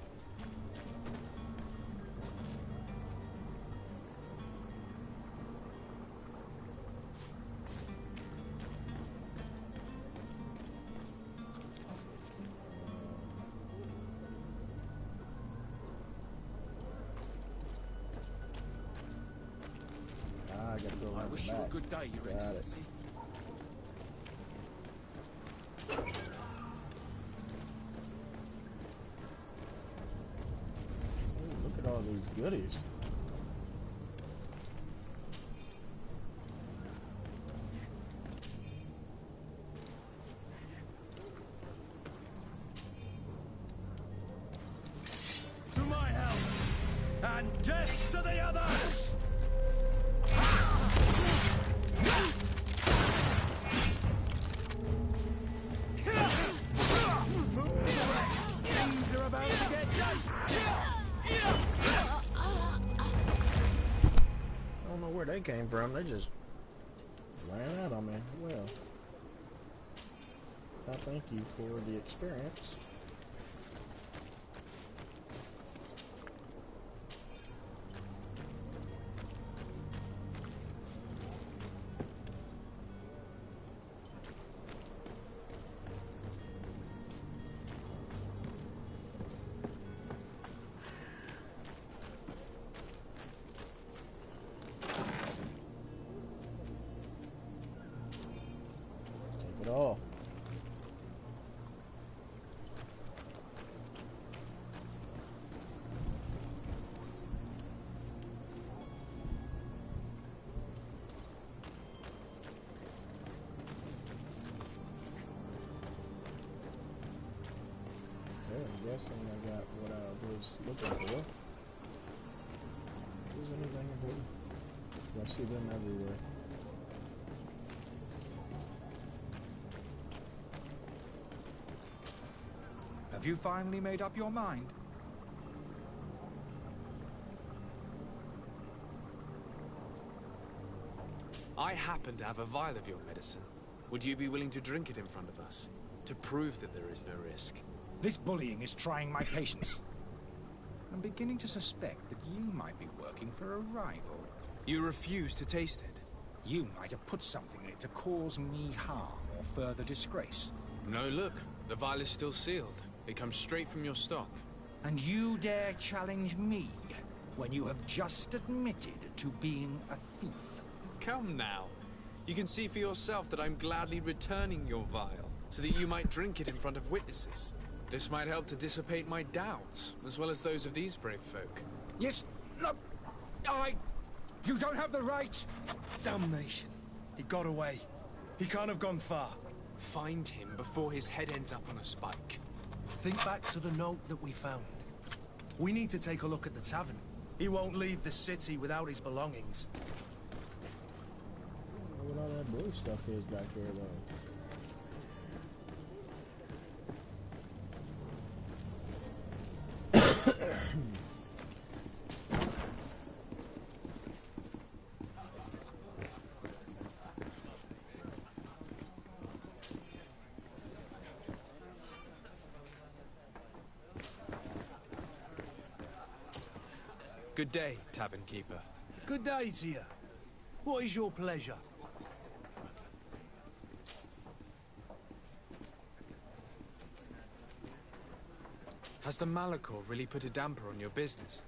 I gotta go I around wish the you a back. good day, Your Got it. Excellency. Ooh, look at all these goodies. To my help, and death to the others! Things are about to get dicey. they came from. They just ran out on me. Well, I thank you for the experience. Take it all. I'm guessing I got what I was looking for. Is this anything important? I see them everywhere. Have you finally made up your mind? I happen to have a vial of your medicine. Would you be willing to drink it in front of us? To prove that there is no risk? This bullying is trying my patience. I'm beginning to suspect that you might be working for a rival. You refuse to taste it? You might have put something in it to cause me harm or further disgrace. No, look. The vial is still sealed. It comes straight from your stock. And you dare challenge me when you have just admitted to being a thief? Come now. You can see for yourself that I'm gladly returning your vial, so that you might drink it in front of witnesses. This might help to dissipate my doubts, as well as those of these brave folk. Yes, no, you don't have the right. Damnation. He got away. He can't have gone far. Find him before his head ends up on a spike. Think back to the note that we found. We need to take a look at the tavern. He won't leave the city without his belongings. I don't know what all that blue stuff is back here, though. Good day, tavern keeper. Good day to you. What is your pleasure? Has the Malachor really put a damper on your business?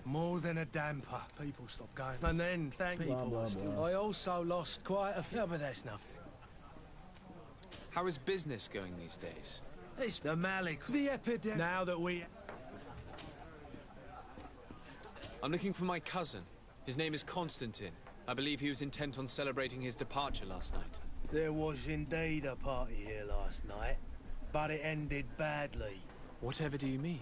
More than a damper. People stop going. And then, thank people. I also lost quite a few, but that's nothing. How is business going these days? It's the Malachor. The epidemic. Now that we... I'm looking for my cousin. His name is Constantine. I believe he was intent on celebrating his departure last night. There was indeed a party here last night, but it ended badly. Whatever do you mean?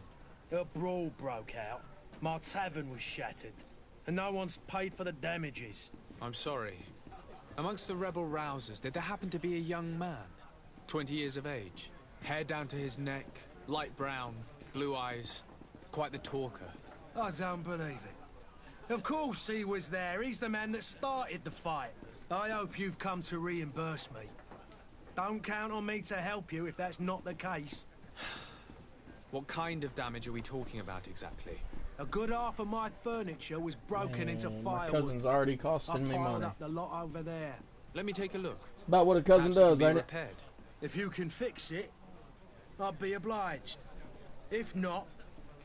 A brawl broke out. My tavern was shattered, and no one's paid for the damages. I'm sorry. Amongst the rebel rousers, did there happen to be a young man? 20 years of age. Hair down to his neck, light brown, blue eyes. Quite the talker. I don't believe it. Of course he was there. He's the man that started the fight. I hope you've come to reimburse me. Don't count on me to help you if that's not the case. What kind of damage are we talking about exactly? A good half of my furniture was broken into firewood. My cousin's already costing me money. Up the lot over there. Let me take a look. It's about what a cousin does, ain't it? If you can fix it, I'd be obliged. If not,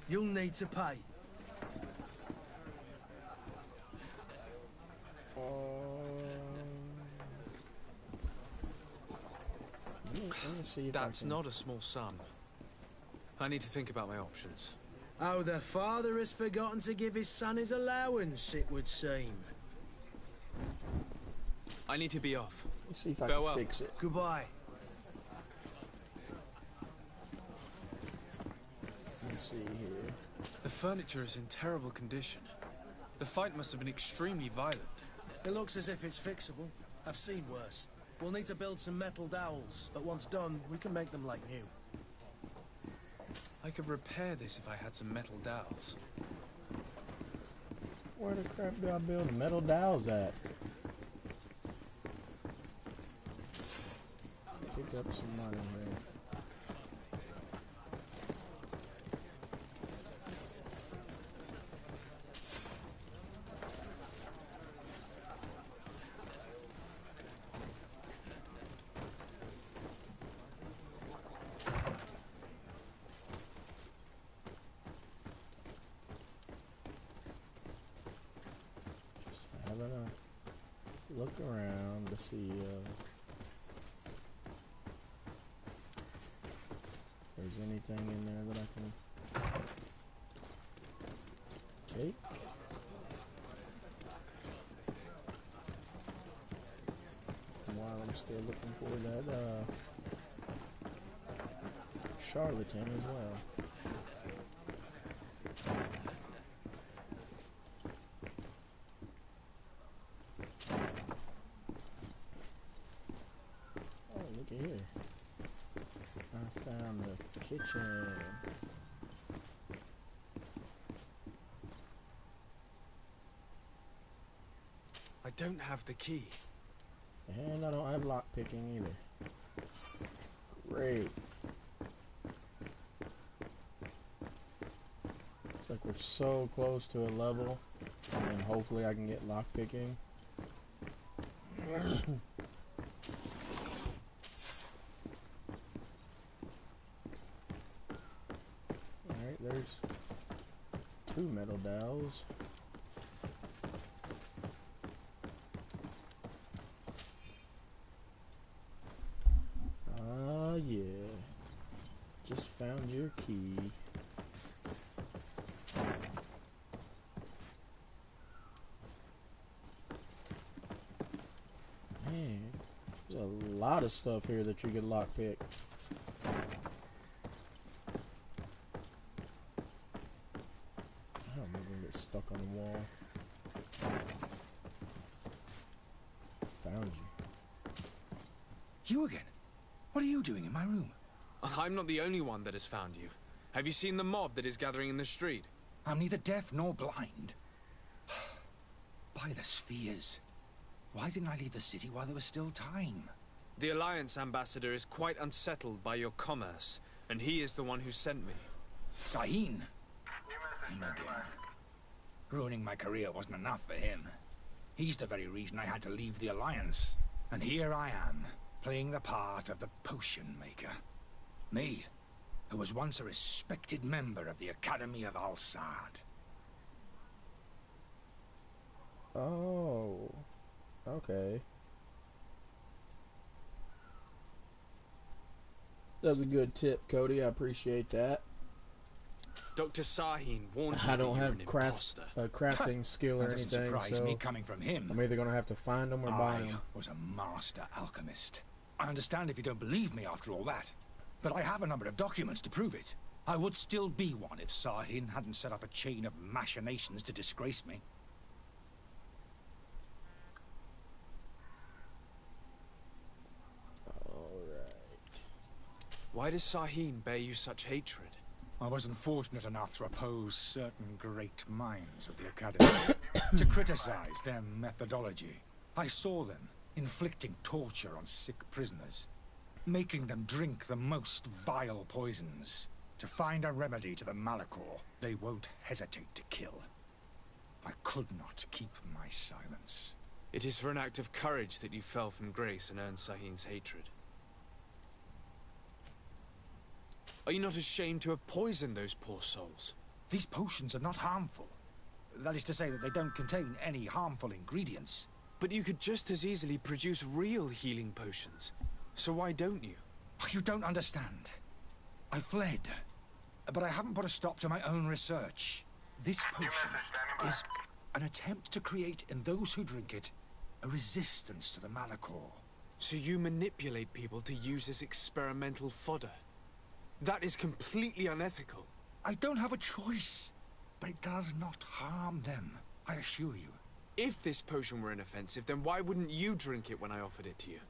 you'll need to pay. Let me see if That's not a small sum. I need to think about my options. Oh, the father has forgotten to give his son his allowance, it would seem. I need to be off. Let's see if I Farewell. can fix it. Goodbye. Let's see here. The furniture is in terrible condition. The fight must have been extremely violent. It looks as if it's fixable. I've seen worse. We'll need to build some metal dowels, but once done, we can make them like new. I could repair this if I had some metal dowels. Where the crap do I build metal dowels at? Pick up some money here. Look around to see if there's anything in there that I can take. And while I'm still looking for that charlatan as well. Here, I found the kitchen. I don't have the key. And I don't have lock picking either. Great. Looks like we're so close to a level, and hopefully I can get lock picking. There's 2 metal dowels. Yeah. Just found your key. Man, there's a lot of stuff here that you could lockpick. Stuck on the wall. Found you. You again? What are you doing in my room? I'm not the only one that has found you. Have you seen the mob that is gathering in the street? I'm neither deaf nor blind. By the spheres. Why didn't I leave the city while there was still time? The Alliance ambassador is quite unsettled by your commerce, and he is the one who sent me. Sahin? Him again. Ruining my career wasn't enough for him. He's the very reason I had to leave the Alliance. And here I am, playing the part of the potion maker. Me, who was once a respected member of the Academy of Al-Sad. Oh, okay. That was a good tip, Cody. I appreciate that. Dr. Sahin warned me I don't that have you're an imposter. crafting skill or That doesn't anything, surprise so me coming from him. I'm either gonna have to find them or buy I them. was a master alchemist. I understand if you don't believe me after all that, but I have a number of documents to prove it. I would still be one if Sahin hadn't set up a chain of machinations to disgrace me. Alright. Why does Sahin bear you such hatred? I wasn't fortunate enough to oppose certain great minds of the Academy, to criticize their methodology. I saw them inflicting torture on sick prisoners, making them drink the most vile poisons. To find a remedy to the Malachor, they won't hesitate to kill. I could not keep my silence. It is for an act of courage that you fell from grace and earned Sahin's hatred. Are you not ashamed to have poisoned those poor souls? These potions are not harmful. That is to say that they don't contain any harmful ingredients. But you could just as easily produce real healing potions. So why don't you? You don't understand. I fled, but I haven't put a stop to my own research. This potion is an attempt to create in those who drink it a resistance to the Malachor. So you manipulate people to use as experimental fodder? That is completely unethical. I don't have a choice, but it does not harm them, I assure you. If this potion were inoffensive, then why wouldn't you drink it when I offered it to you?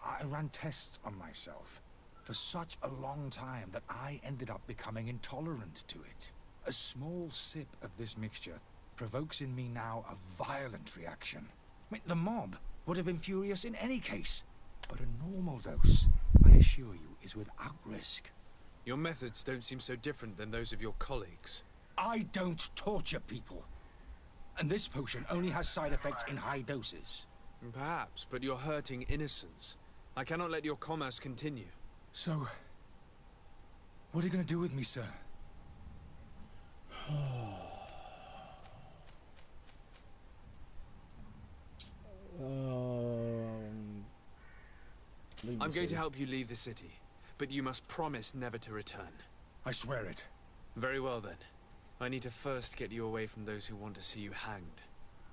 I ran tests on myself for such a long time that I ended up becoming intolerant to it. A small sip of this mixture provokes in me now a violent reaction. I mean, the mob would have been furious in any case, but a normal dose, I assure you, is without risk. Your methods don't seem so different than those of your colleagues. I don't torture people. And this potion only has side effects in high doses. Perhaps, but you're hurting innocents. I cannot let your commerce continue. So, what are you going to do with me, sir? I'm going to help you leave the city, but you must promise never to return. I swear it. Very well then. I need to first get you away from those who want to see you hanged.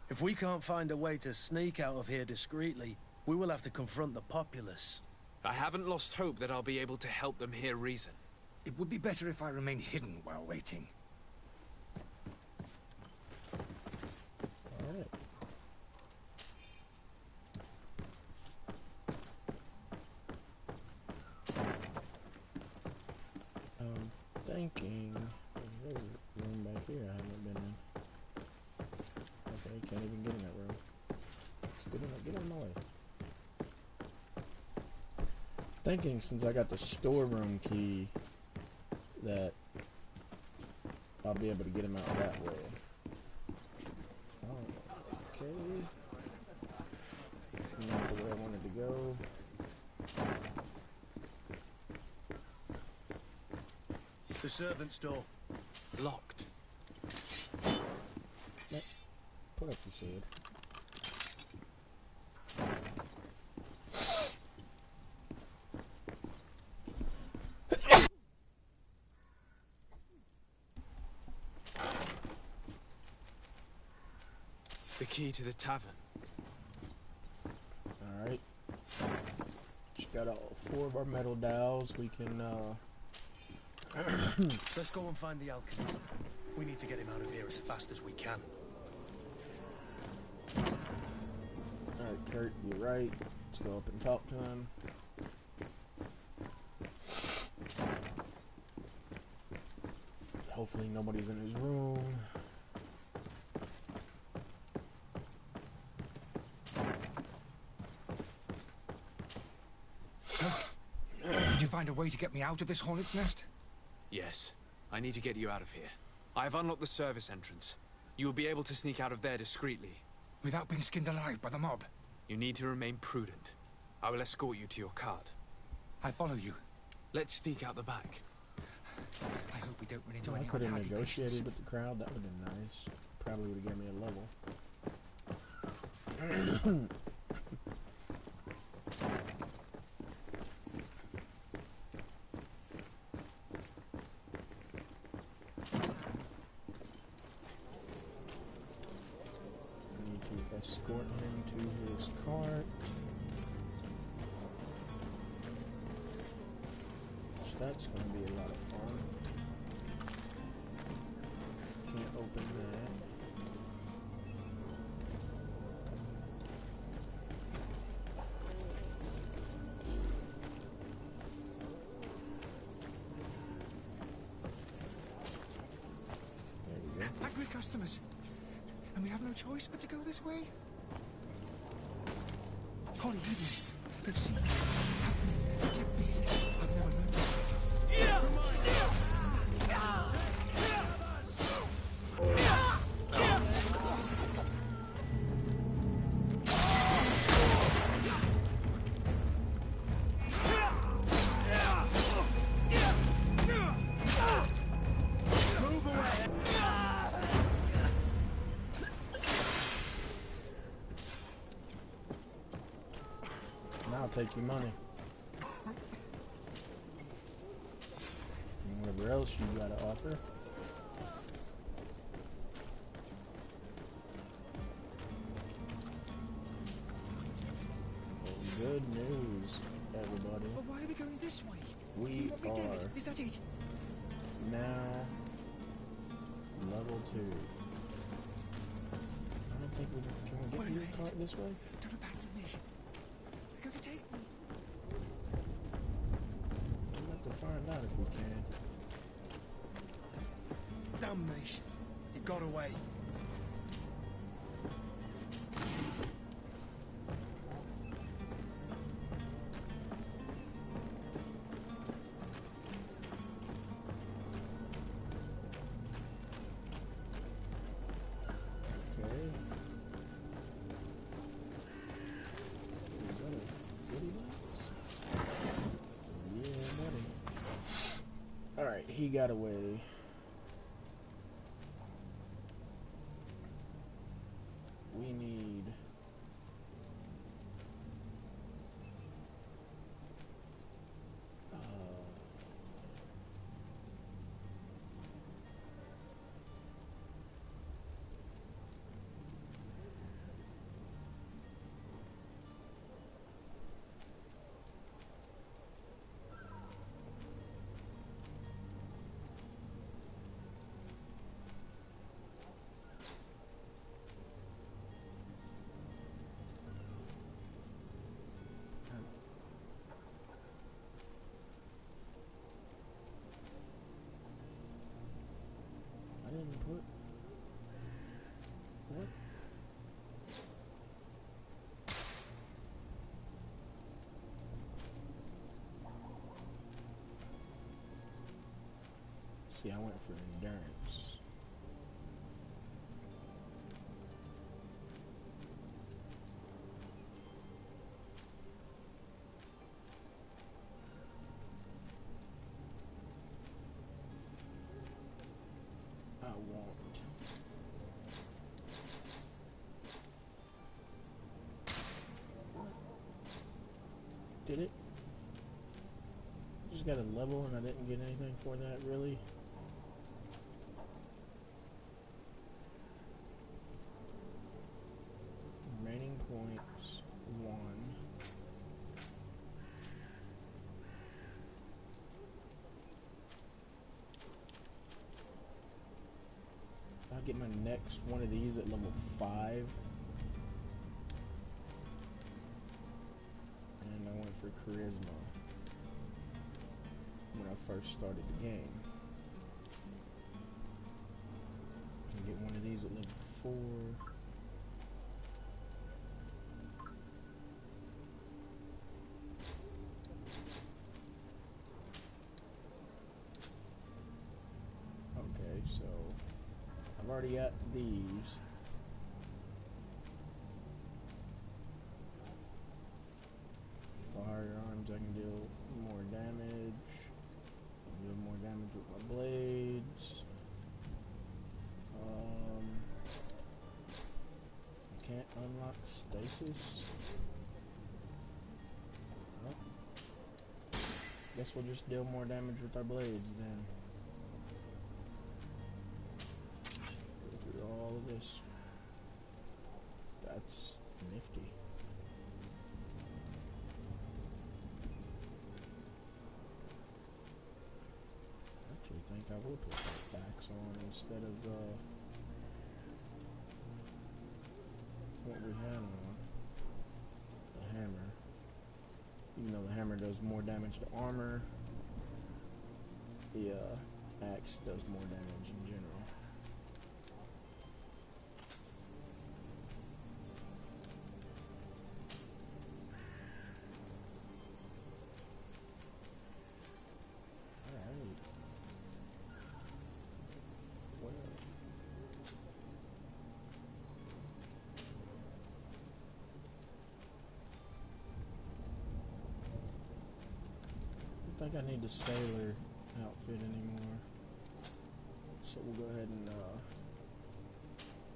If we can't find a way to sneak out of here discreetly, we will have to confront the populace. I haven't lost hope that I'll be able to help them hear reason. It would be better if I remain hidden while waiting. Alright. I'm thinking there's a room back here I haven't been in. Okay, can't even get in that room. Let's get out of my way. Thinking since I got the storeroom key that I'll be able to get him out that way. Oh, okay. Not the way I wanted to go. The servant's door. Locked. Put up the sword. The key to the tavern. Alright. Just got all 4 of our metal dowels. We can, Let's go and find the alchemist. We need to get him out of here as fast as we can. Alright, Kurt, you're right. Let's go up and talk to him. Hopefully nobody's in his room. Did you find a way to get me out of this hornet's nest? Yes. I need to get you out of here. I have unlocked the service entrance. You will be able to sneak out of there discreetly. Without being skinned alive by the mob? You need to remain prudent. I will escort you to your cart. I follow you. Let's sneak out the back. I hope we don't run into I any could have unhappy negotiated patients. with the crowd. That would have been nice. Probably would have given me a level. Need to escort him to his cart. So that's going to be a lot of fun. Can't open that. There we go. Angry customers. And we have no choice but to go this way? Holy goodness. They've seen me. Protect me. I've never noticed. Now I'll take your money. And whatever else you got to offer. Good news, everybody. But why are we going this way? We What we are did. Is that it? now level 2. I don't think we can we get to your cart this way? Don't abandon me. You're going to take me. We'll have to find out if we can. Damnation. He got away. he got away. We need... Put what? See, I went for endurance. I won't. Did it? Just got a level and I didn't get anything for that, really? Remaining points, 1. I'll get my next one of these at level 5. And I went for charisma when I first started the game. I'll get one of these at level 4. Okay, so I've already got these. Firearms, I can deal more damage. Deal more damage with my blades. I can't unlock stasis. Well, guess we'll just deal more damage with our blades then. Go through all of this. That's nifty. I think I will put that backs on instead of what we had on the hammer. Even though the hammer does more damage to armor, the axe does more damage in general. I think I need the sailor outfit anymore, so we'll go ahead and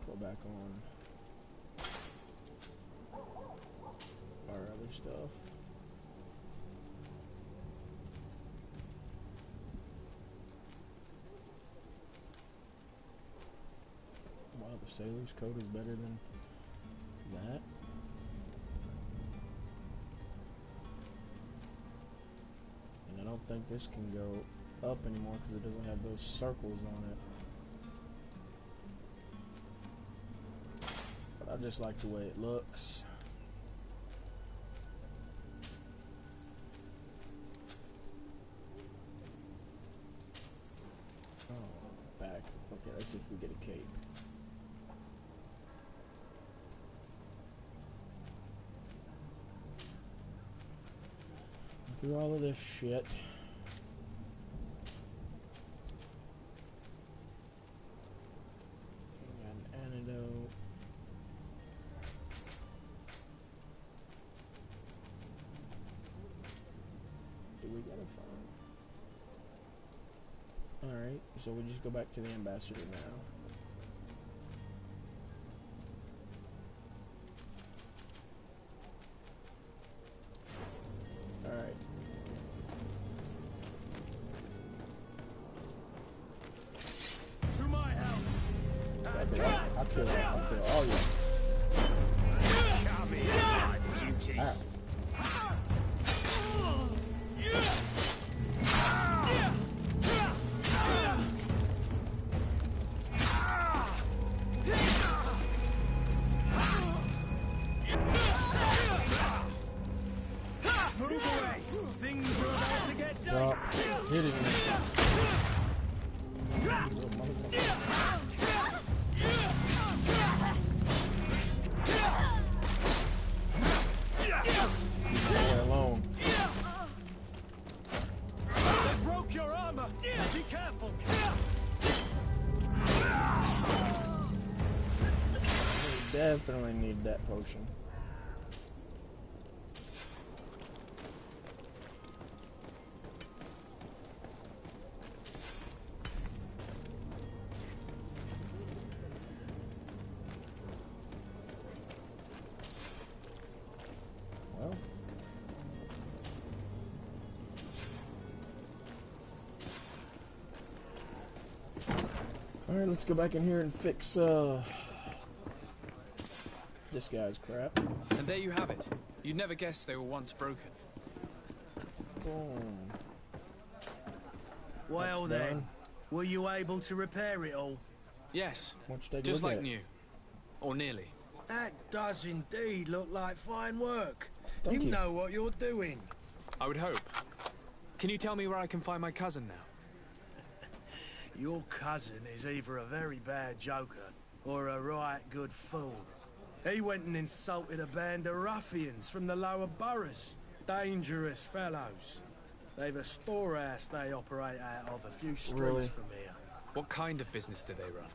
put back on our other stuff. Wow, the sailor's coat is better than that. I don't think this can go up anymore because it doesn't have those circles on it. But I just like the way it looks. Oh, back. Okay, that's if we get a cape. Through all of this shit. Got an antidote. Do we gotta find? Alright, so we just go back to the ambassador now. Alright. To my help. I'll kill all you. Come here, my beauties. Move away. Things are about to get dicey. Hit it. Alone. They broke your armor. Be careful. We definitely need that potion. Well. Alright, let's go back in here and fix this guy's crap. And there you have it. You'd never guess they were once broken. Boom. Well That's then, done. were you able to repair it all? Yes, Why don't you take a just look at like it? new. Or nearly. That does indeed look like fine work. Thank you. Know what you're doing. I would hope. Can you tell me where I can find my cousin now? Your cousin is either a very bad joker or a right good fool. He went and insulted a band of ruffians from the lower boroughs. Dangerous fellows. They've a storehouse they operate out of a few streets Really? from here. What kind of business do they run?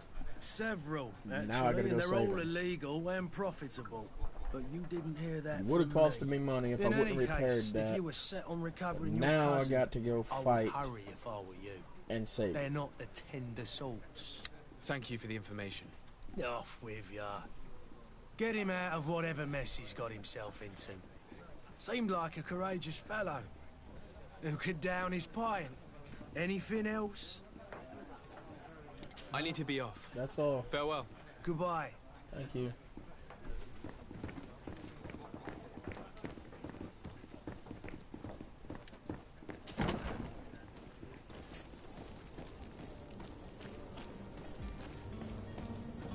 Several, actually, Now I gotta go and they're save all him. illegal and profitable. But you didn't hear that It would have from costed me money if I In wouldn't any repaired case, that. if you were set on recovering Now your I cousin, got to go fight I would hurry if I were you. and save They're him. not the tender sorts. Thank you for the information. Off with ya. Get him out of whatever mess he's got himself into. Seemed like a courageous fellow. Who could down his pint. Anything else? I need to be off. That's all. Farewell. Goodbye. Thank you.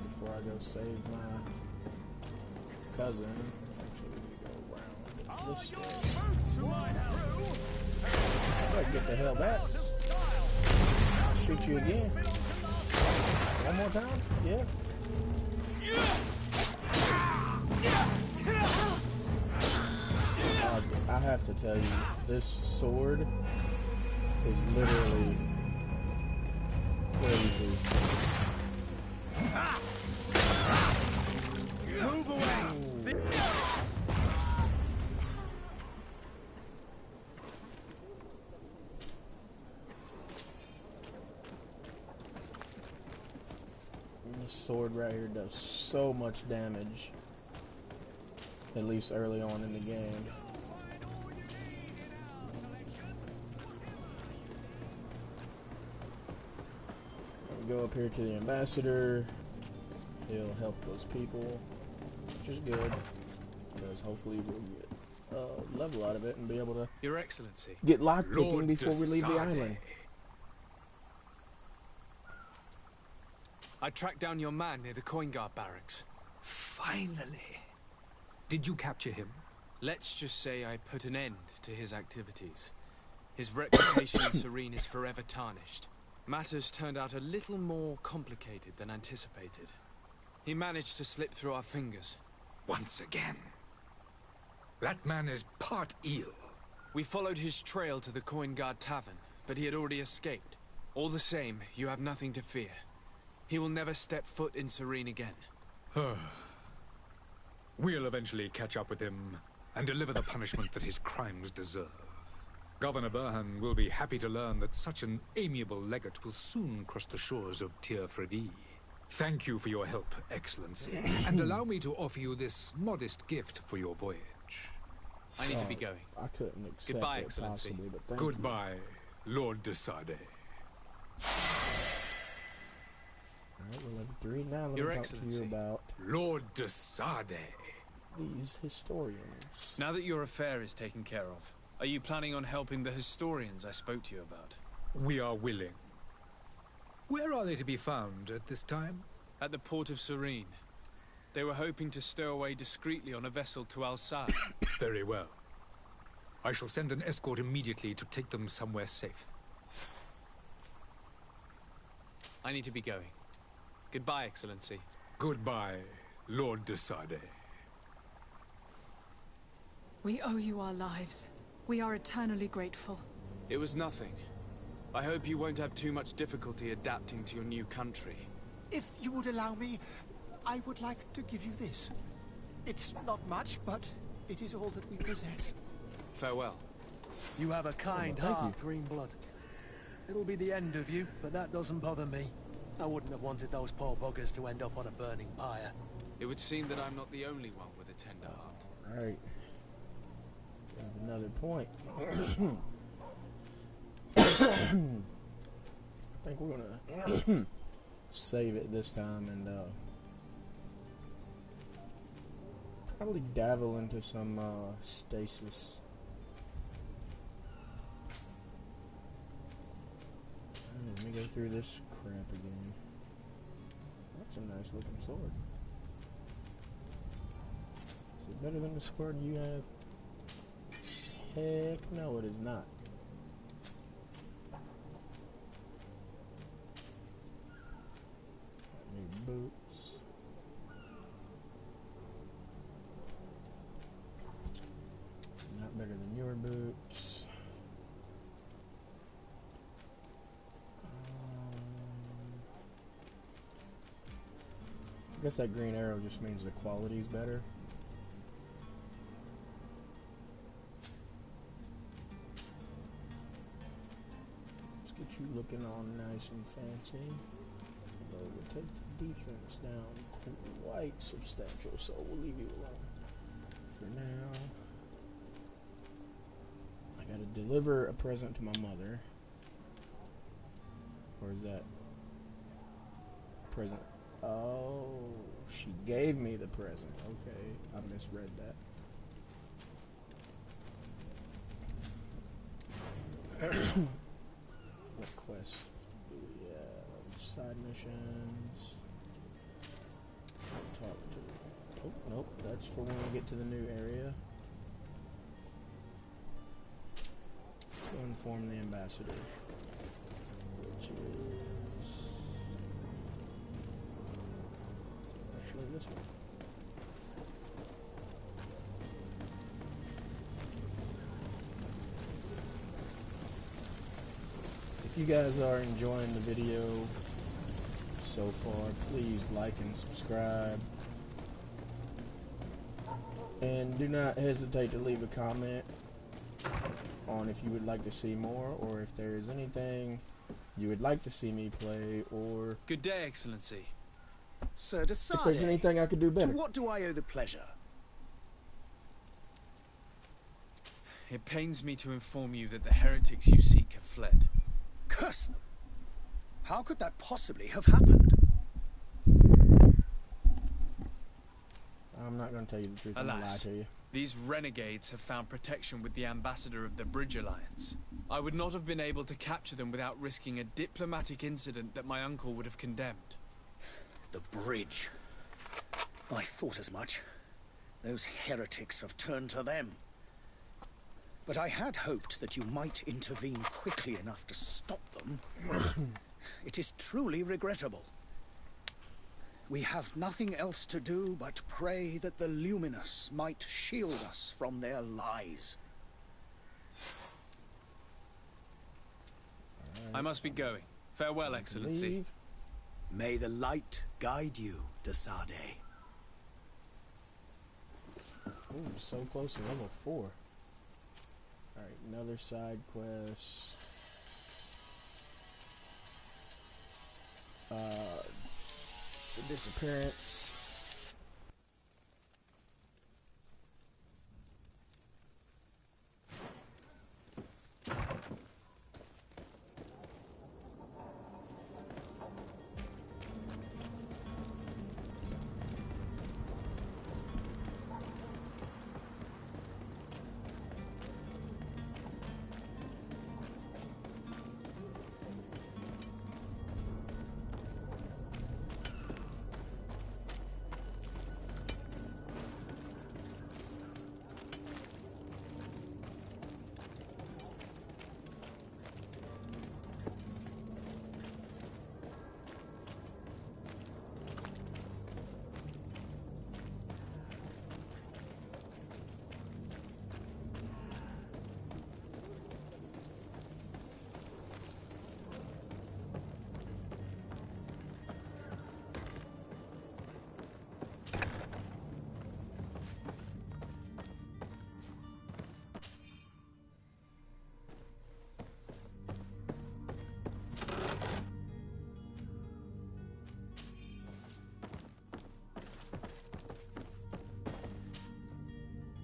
Before I go save my cousin, actually we go around this way. Right, get the hell back. I'll shoot you again. One more time? Yeah. I have to tell you, this sword is literally crazy. Move away! This sword right here does so much damage, at least early on in the game. We go up here to the ambassador. He'll help those people, which is good, because hopefully we'll get level out of it and be able to Your Excellency. get lockpicking Lord before we leave the Desade. island. I tracked down your man near the coin guard barracks. Finally. Did you capture him? Let's just say I put an end to his activities. His reputation in Serene is forever tarnished. Matters turned out a little more complicated than anticipated. He managed to slip through our fingers. Once again. That man is part eel. We followed his trail to the Coin Guard Tavern, but he had already escaped. All the same, you have nothing to fear. He will never step foot in Serene again. We'll eventually catch up with him and deliver the punishment that his crimes deserve. Governor Burhan will be happy to learn that such an amiable legate will soon cross the shores of Tir Fredi. Thank you for your help, Excellency, and allow me to offer you this modest gift for your voyage. I need to be going. I couldn't accept Goodbye, it Excellency. possibly, but thank Goodbye, Lord de Sade. Alright, we're level 3 now. Let Your me talk Excellency. to you about Lord de Sade. these historians. Now that your affair is taken care of, are you planning on helping the historians I spoke to you about? We are willing. Where are they to be found at this time? At the port of Serene. They were hoping to stow away discreetly on a vessel to Al-Sad. Very well. I shall send an escort immediately to take them somewhere safe. I need to be going. Goodbye, Excellency. Goodbye, Lord de Sade. We owe you our lives. We are eternally grateful. It was nothing. I hope you won't have too much difficulty adapting to your new country. If you would allow me, I would like to give you this. It's not much, but it is all that we possess. Farewell. You have a kind thank heart, you. Greenblood. It'll be the end of you, but that doesn't bother me. I wouldn't have wanted those poor buggers to end up on a burning pyre. It would seem that I'm not the only one with a tender heart. Alright. We have another point. I think we're gonna save it this time and probably dabble into some stasis. Let me go through this crap again. That's a nice looking sword. Is it better than the sword you have? Heck no, it is not. New boots. Not better than your boots. I guess that green arrow just means the quality's better. Let's get you looking all nice and fancy. Although we'll take the defense down quite substantial, so we'll leave you alone for now. I gotta deliver a present to my mother. Or is that a present? Oh, she gave me the present. Okay, I misread that. What quest do we have? Side missions. Talk to. Oh, nope, that's for when we get to the new area. Let's go inform the ambassador, which is actually this one. If you guys are enjoying the video so far, please like and subscribe. And do not hesitate to leave a comment on if you would like to see more, or if there is anything you would like to see me play, or... Good day, Excellency. Sir de Sade, if there's anything I could do better. to what do I owe the pleasure? It pains me to inform you that the heretics you seek have fled. Curse them! How could that possibly have happened? I'm not going to tell you the truth. I'm going to lie Alas, to you. these renegades have found protection with the ambassador of the Bridge Alliance. I would not have been able to capture them without risking a diplomatic incident that my uncle would have condemned. The bridge. I thought as much. Those heretics have turned to them. But I had hoped that you might intervene quickly enough to stop them. It is truly regrettable. We have nothing else to do but pray that the Luminous might shield us from their lies. I must be going. Farewell, Excellency. Leave. May the light guide you, de Sade. Ooh, so close to level 4. Alright, another side quest. The disappearance.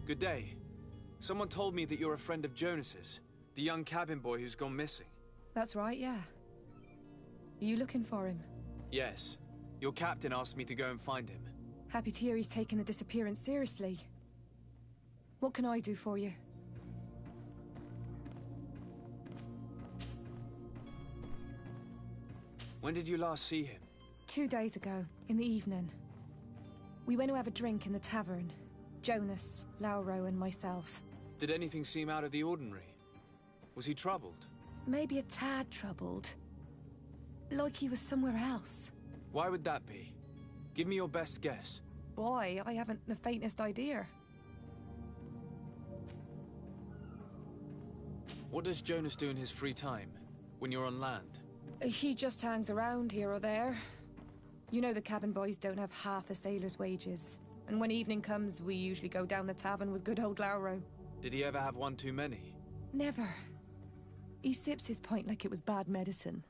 Good day. Someone told me that you're a friend of Jonas's, the young cabin boy who's gone missing. That's right, yeah. Are you looking for him? Yes. Your captain asked me to go and find him. Happy to hear he's taken the disappearance seriously. What can I do for you? When did you last see him? 2 days ago, in the evening. We went to have a drink in the tavern. Jonas, Lauro, and myself. Did anything seem out of the ordinary? Was he troubled? Maybe a tad troubled. Like he was somewhere else. Why would that be? Give me your best guess. Boy, I haven't the faintest idea. What does Jonas do in his free time, when you're on land? He just hangs around here or there. You know the cabin boys don't have half a sailor's wages. And when evening comes, we usually go down the tavern with good old Lauro. Did he ever have one too many? Never. He sips his pint like it was bad medicine.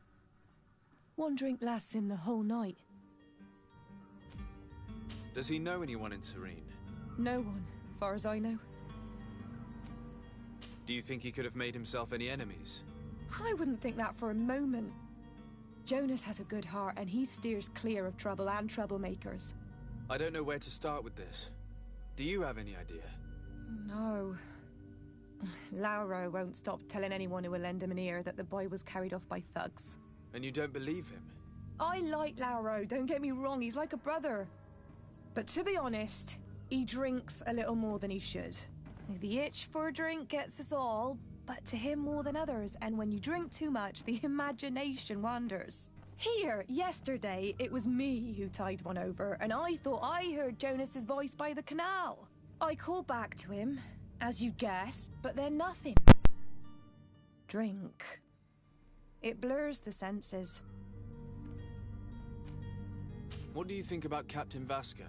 One drink lasts him the whole night. Does he know anyone in Serene? No one, far as I know. Do you think he could have made himself any enemies? I wouldn't think that for a moment. Jonas has a good heart and he steers clear of trouble and troublemakers. I don't know where to start with this. Do you have any idea? No. Lauro won't stop telling anyone who will lend him an ear that the boy was carried off by thugs. And you don't believe him? I like Lauro, don't get me wrong, he's like a brother. But to be honest, he drinks a little more than he should. The itch for a drink gets us all, but to him more than others, and when you drink too much, the imagination wanders. Here, yesterday, it was me who tied one over, and I thought I heard Jonas's voice by the canal. I called back to him, as you guessed, but then nothing. Drink. It blurs the senses. What do you think about Captain Vasco?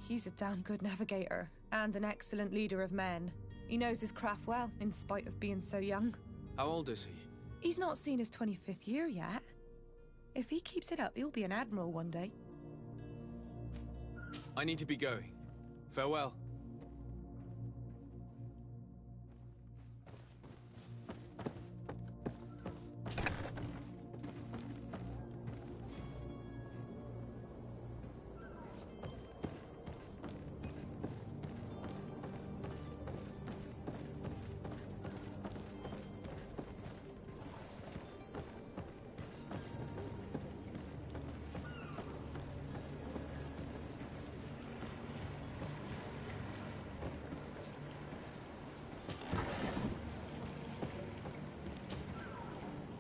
He's a damn good navigator, and an excellent leader of men. He knows his craft well, in spite of being so young. How old is he? He's not seen his 25th year yet. If he keeps it up, he'll be an admiral one day. I need to be going. Farewell.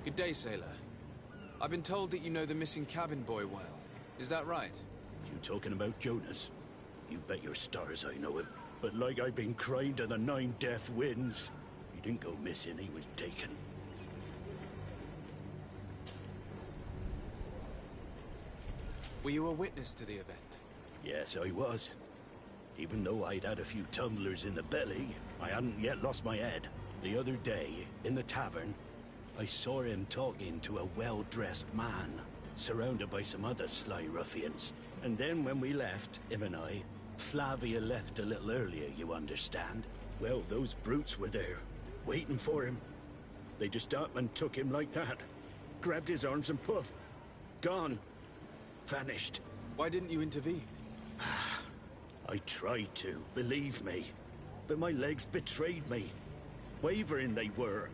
Good day, sailor. I've been told that you know the missing cabin boy well. Is that right? You talking about Jonas? You bet your stars I know him. But like I've been crying to the 9 deaf winds, he didn't go missing, he was taken. Were you a witness to the event? Yes, I was. Even though I'd had a few tumblers in the belly, I hadn't yet lost my head. The other day, in the tavern, I saw him talking to a well-dressed man, surrounded by some other sly ruffians. And then when we left, him and I, Flavia left a little earlier, you understand. Well, those brutes were there, waiting for him. They just up and took him like that. Grabbed his arms and poof. Gone. Vanished. Why didn't you intervene? I tried to, believe me. But my legs betrayed me. Wavering they were.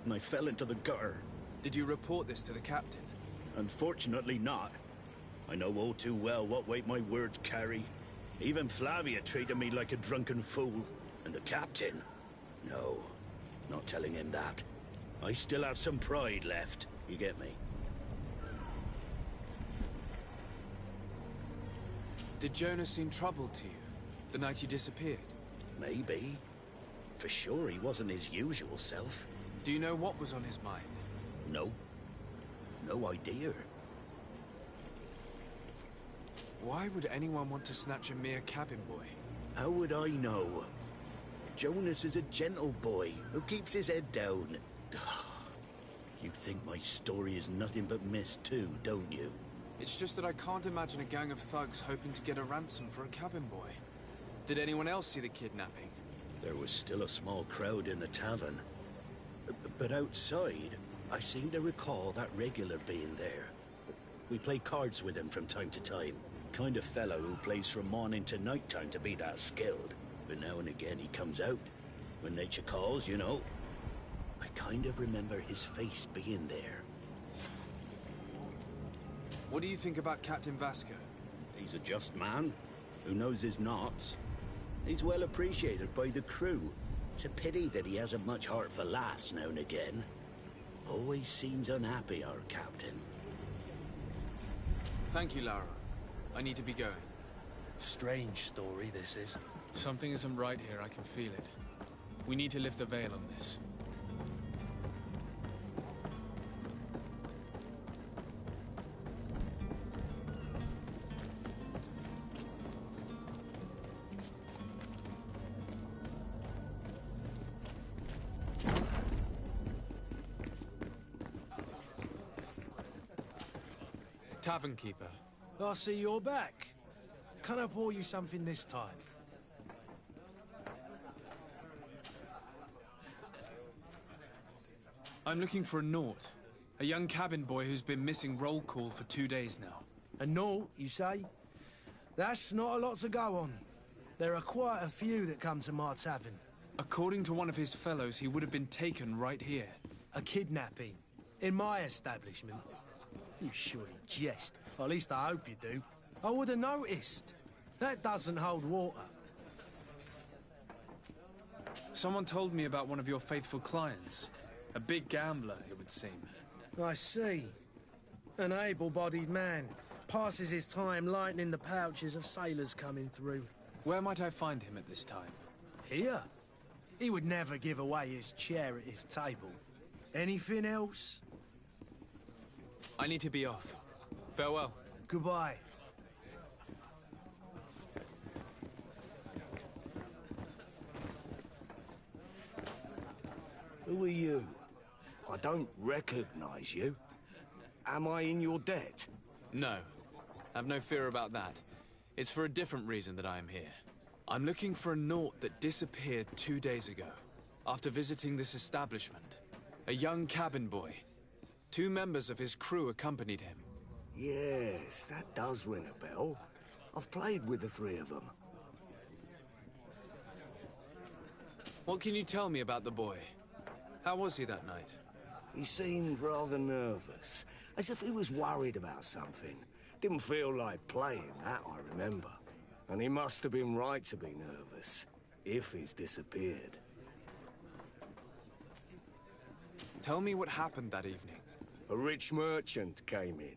And I fell into the gutter. Did you report this to the captain? Unfortunately not. I know all too well what weight my words carry. Even Flavia treated me like a drunken fool. And the captain? No, not telling him that. I still have some pride left. You get me? Did Jonas seem troubled to you the night you disappeared? Maybe. For sure he wasn't his usual self. Do you know what was on his mind? No. No idea. Why would anyone want to snatch a mere cabin boy? How would I know? Jonas is a gentle boy who keeps his head down. You think my story is nothing but mist too, don't you? It's just that I can't imagine a gang of thugs hoping to get a ransom for a cabin boy. Did anyone else see the kidnapping? There was still a small crowd in the tavern. But outside, I seem to recall that regular being there. We play cards with him from time to time. Kind of fellow who plays from morning to night time to be that skilled. But now and again he comes out. When nature calls, you know. I kind of remember his face being there. What do you think about Captain Vasco? He's a just man who knows his knots. He's well appreciated by the crew. It's a pity that he hasn't much heart for laughs now and again. Always seems unhappy, our captain. Thank you, Lara. I need to be going. Strange story, this is. Something isn't right here, I can feel it. We need to lift the veil on this. Tavern keeper. I see you're back. Can I pour you something this time? I'm looking for a Naut. A young cabin boy who's been missing roll call for 2 days now. A Naut, you say? That's not a lot to go on. There are quite a few that come to my tavern. According to one of his fellows, he would have been taken right here. A kidnapping? In my establishment? You surely jest. Or at least I hope you do. I would have noticed. That doesn't hold water. Someone told me about one of your faithful clients. A big gambler, it would seem. I see. An able-bodied man. Passes his time lightening the pouches of sailors coming through. Where might I find him at this time? Here? He would never give away his chair at his table. Anything else? I need to be off. Farewell. Goodbye. Who are you? I don't recognize you. Am I in your debt? No. Have no fear about that. It's for a different reason that I am here. I'm looking for a Naut that disappeared 2 days ago, after visiting this establishment. A young cabin boy. 2 members of his crew accompanied him. Yes, that does ring a bell. I've played with the 3 of them. What can you tell me about the boy? How was he that night? He seemed rather nervous, as if he was worried about something. Didn't feel like playing, that I remember. And he must have been right to be nervous, if he's disappeared. Tell me what happened that evening. A rich merchant came in,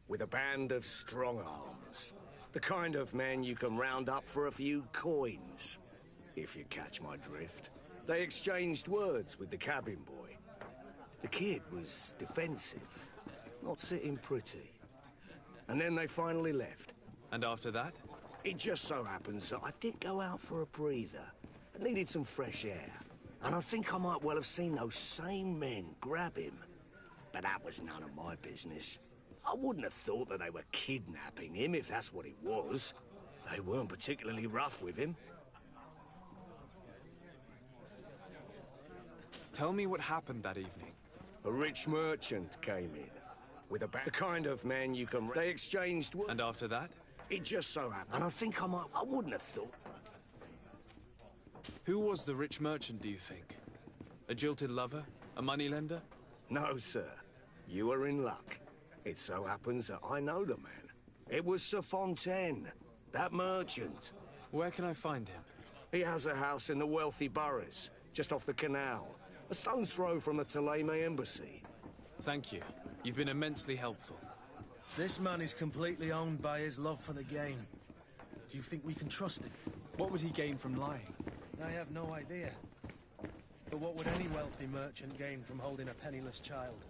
with a band of strong arms. The kind of men you can round up for a few coins, if you catch my drift. They exchanged words with the cabin boy. The kid was defensive, not sitting pretty. And then they finally left. And after that? It just so happens that I did go out for a breather. I needed some fresh air. And I think I might well have seen those same men grab him. But that was none of my business. I wouldn't have thought that they were kidnapping him, if that's what it was. They weren't particularly rough with him. Tell me what happened that evening. A rich merchant came in. With the kind of man you can... They exchanged... And after that? It just so happened. And I think I wouldn't have thought... Who was the rich merchant, do you think? A jilted lover? A moneylender? No, sir. You are in luck. It so happens that I know the man. It was Sir Fontaine, that merchant. Where can I find him? He has a house in the wealthy boroughs, just off the canal. A stone's throw from the Theleme embassy. Thank you. You've been immensely helpful. This man is completely owned by his love for the game. Do you think we can trust him? What would he gain from lying? I have no idea. But what would any wealthy merchant gain from holding a penniless child?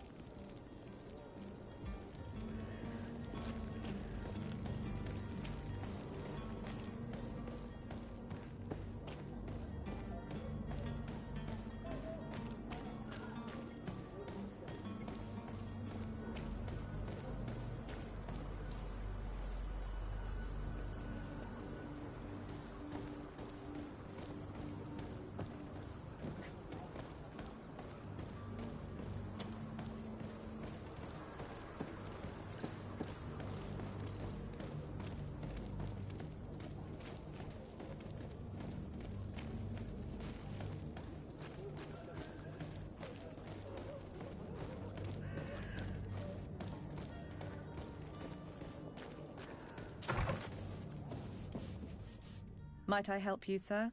Might I help you, sir?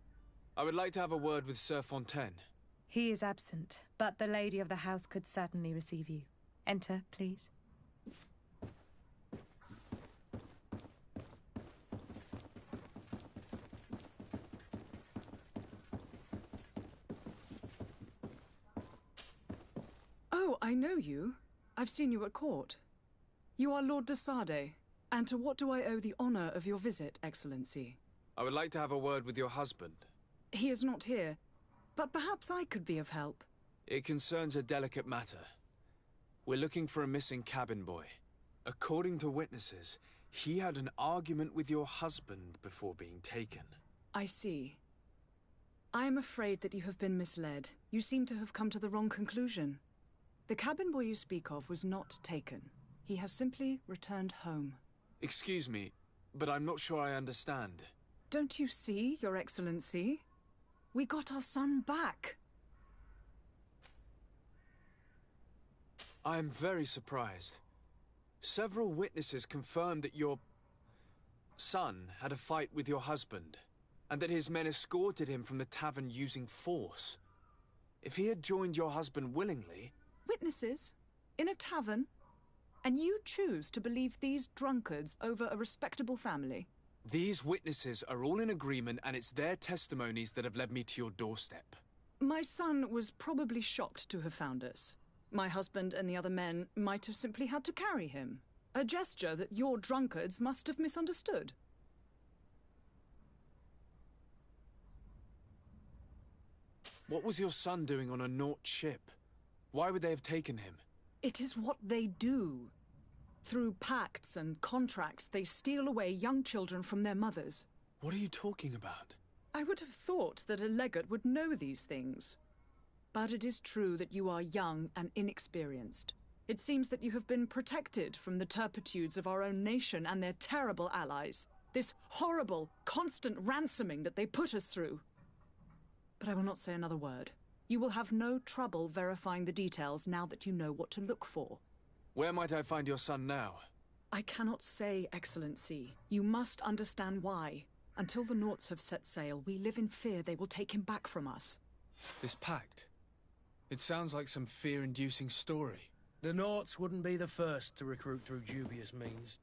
I would like to have a word with Sir Fontaine. He is absent, but the lady of the house could certainly receive you. Enter, please. Oh, I know you. I've seen you at court. You are Lord de Sade. And to what do I owe the honor of your visit, Excellency? I would like to have a word with your husband. He is not here, but perhaps I could be of help. It concerns a delicate matter. We're looking for a missing cabin boy. According to witnesses, he had an argument with your husband before being taken. I see. I am afraid that you have been misled. You seem to have come to the wrong conclusion. The cabin boy you speak of was not taken. He has simply returned home. Excuse me, but I'm not sure I understand. Don't you see, Your Excellency? We got our son back. I am very surprised. Several witnesses confirmed that your son had a fight with your husband, and that his men escorted him from the tavern using force. If he had joined your husband willingly... Witnesses? In a tavern? And you choose to believe these drunkards over a respectable family? These witnesses are all in agreement, and it's their testimonies that have led me to your doorstep. My son was probably shocked to have found us. My husband and the other men might have simply had to carry him. A gesture that your drunkards must have misunderstood. What was your son doing on a Naut ship? Why would they have taken him? It is what they do. Through pacts and contracts, they steal away young children from their mothers. What are you talking about? I would have thought that a legate would know these things. But it is true that you are young and inexperienced. It seems that you have been protected from the turpitudes of our own nation and their terrible allies. This horrible, constant ransoming that they put us through. But I will not say another word. You will have no trouble verifying the details now that you know what to look for. Where might I find your son now? I cannot say, Excellency. You must understand why. Until the Nauts have set sail, we live in fear they will take him back from us. This pact? It sounds like some fear-inducing story. The Nauts wouldn't be the first to recruit through dubious means.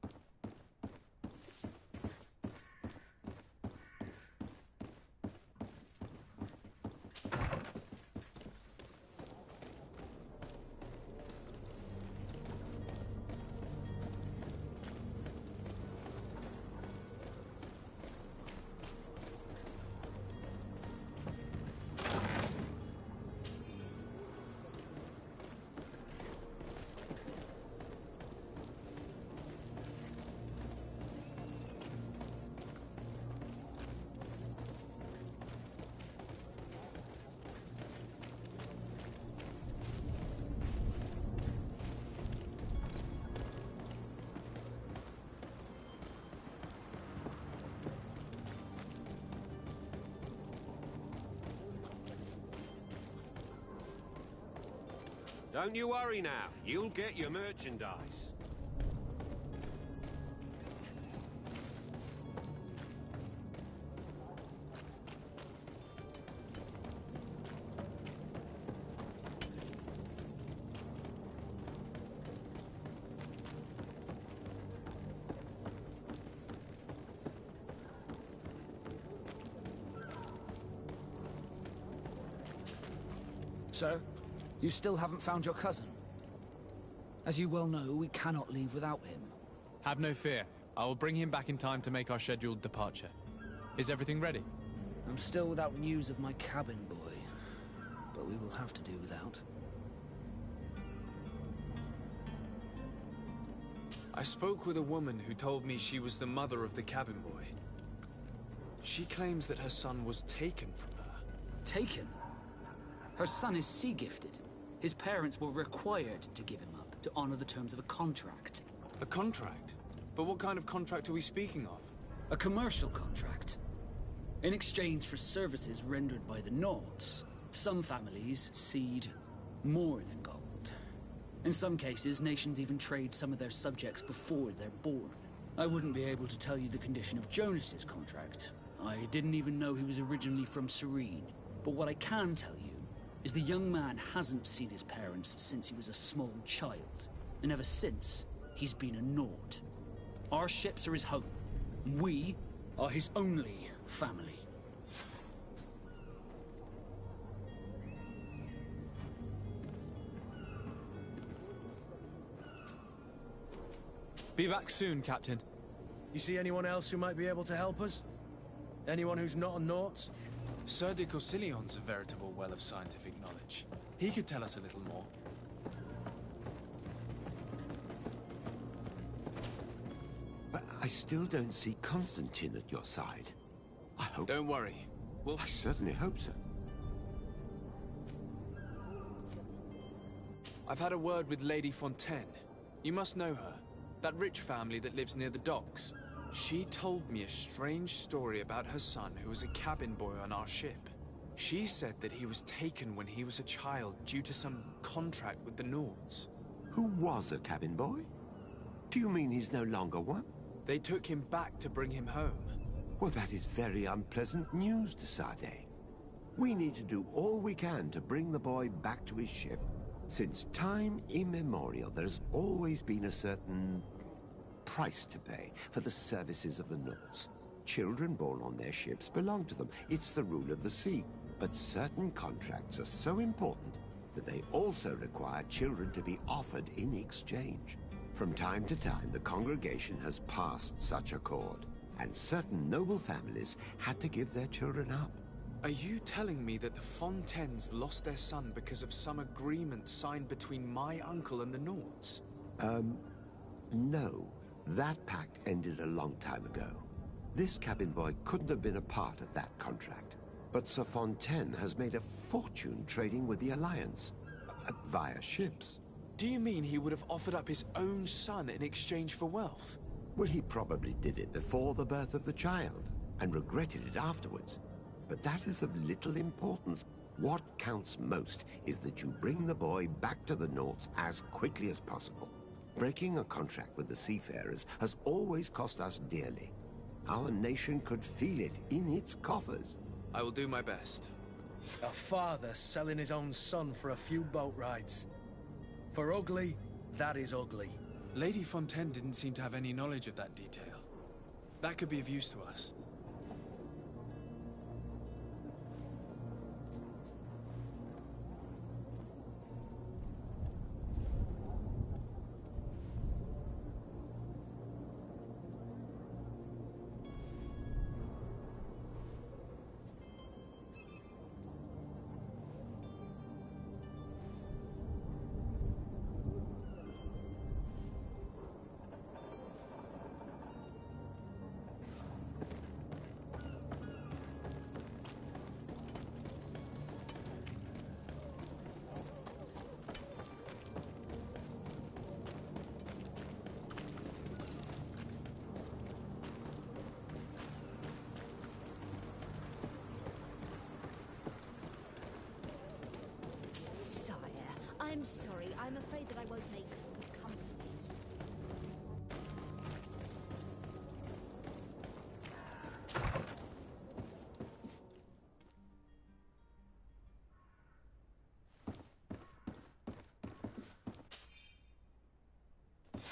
Don't you worry now. You'll get your merchandise. Sir, you still haven't found your cousin. As you well know, we cannot leave without him. Have no fear. I will bring him back in time to make our scheduled departure. Is everything ready? I'm still without news of my cabin boy, but we will have to do without. I spoke with a woman who told me she was the mother of the cabin boy. She claims that her son was taken from her. Taken? Her son is sea-gifted. His parents were required to give him up to honor the terms of a contract. A contract? But what kind of contract are we speaking of? A commercial contract. In exchange for services rendered by the Nauts, some families cede more than gold. In some cases, nations even trade some of their subjects before they're born. I wouldn't be able to tell you the condition of Jonas's contract. I didn't even know he was originally from Serene. But what I can tell you is the young man hasn't seen his parents since he was a small child. And ever since, he's been a Naut. Our ships are his home. We are his only family. Be back soon, Captain. You see anyone else who might be able to help us? Anyone who's not a Naut? Sir de Corsillion's a veritable well of scientific knowledge. He could tell us a little more. But I still don't see Constantine at your side. I hope... Don't worry. I certainly hope so. I've had a word with Lady Fontaine. You must know her. That rich family that lives near the docks. She told me a strange story about her son who was a cabin boy on our ship. She said that he was taken when he was a child due to some contract with the Nords. Who was a cabin boy? Do you mean he's no longer one? They took him back to bring him home. Well, that is very unpleasant news, de Sade. We need to do all we can to bring the boy back to his ship. Since time immemorial, there has always been a certain price to pay for the services of the Nords. Children born on their ships belong to them. It's the rule of the sea. But certain contracts are so important that they also require children to be offered in exchange. From time to time, the congregation has passed such accord, and certain noble families had to give their children up. Are you telling me that the Fontaines lost their son because of some agreement signed between my uncle and the Nords? No. That pact ended a long time ago. This cabin boy couldn't have been a part of that contract. But Sir Fontaine has made a fortune trading with the Alliance, via ships. Do you mean he would have offered up his own son in exchange for wealth? Well, he probably did it before the birth of the child, and regretted it afterwards. But that is of little importance. What counts most is that you bring the boy back to the Nords as quickly as possible. Breaking a contract with the seafarers has always cost us dearly. Our nation could feel it in its coffers. I will do my best. A father selling his own son for a few boat rides. For ugly, that is ugly. Lady Fontaine didn't seem to have any knowledge of that detail. That could be of use to us.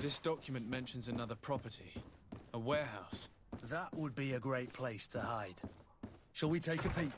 This document mentions another property. A warehouse. That would be a great place to hide. Shall we take a peek?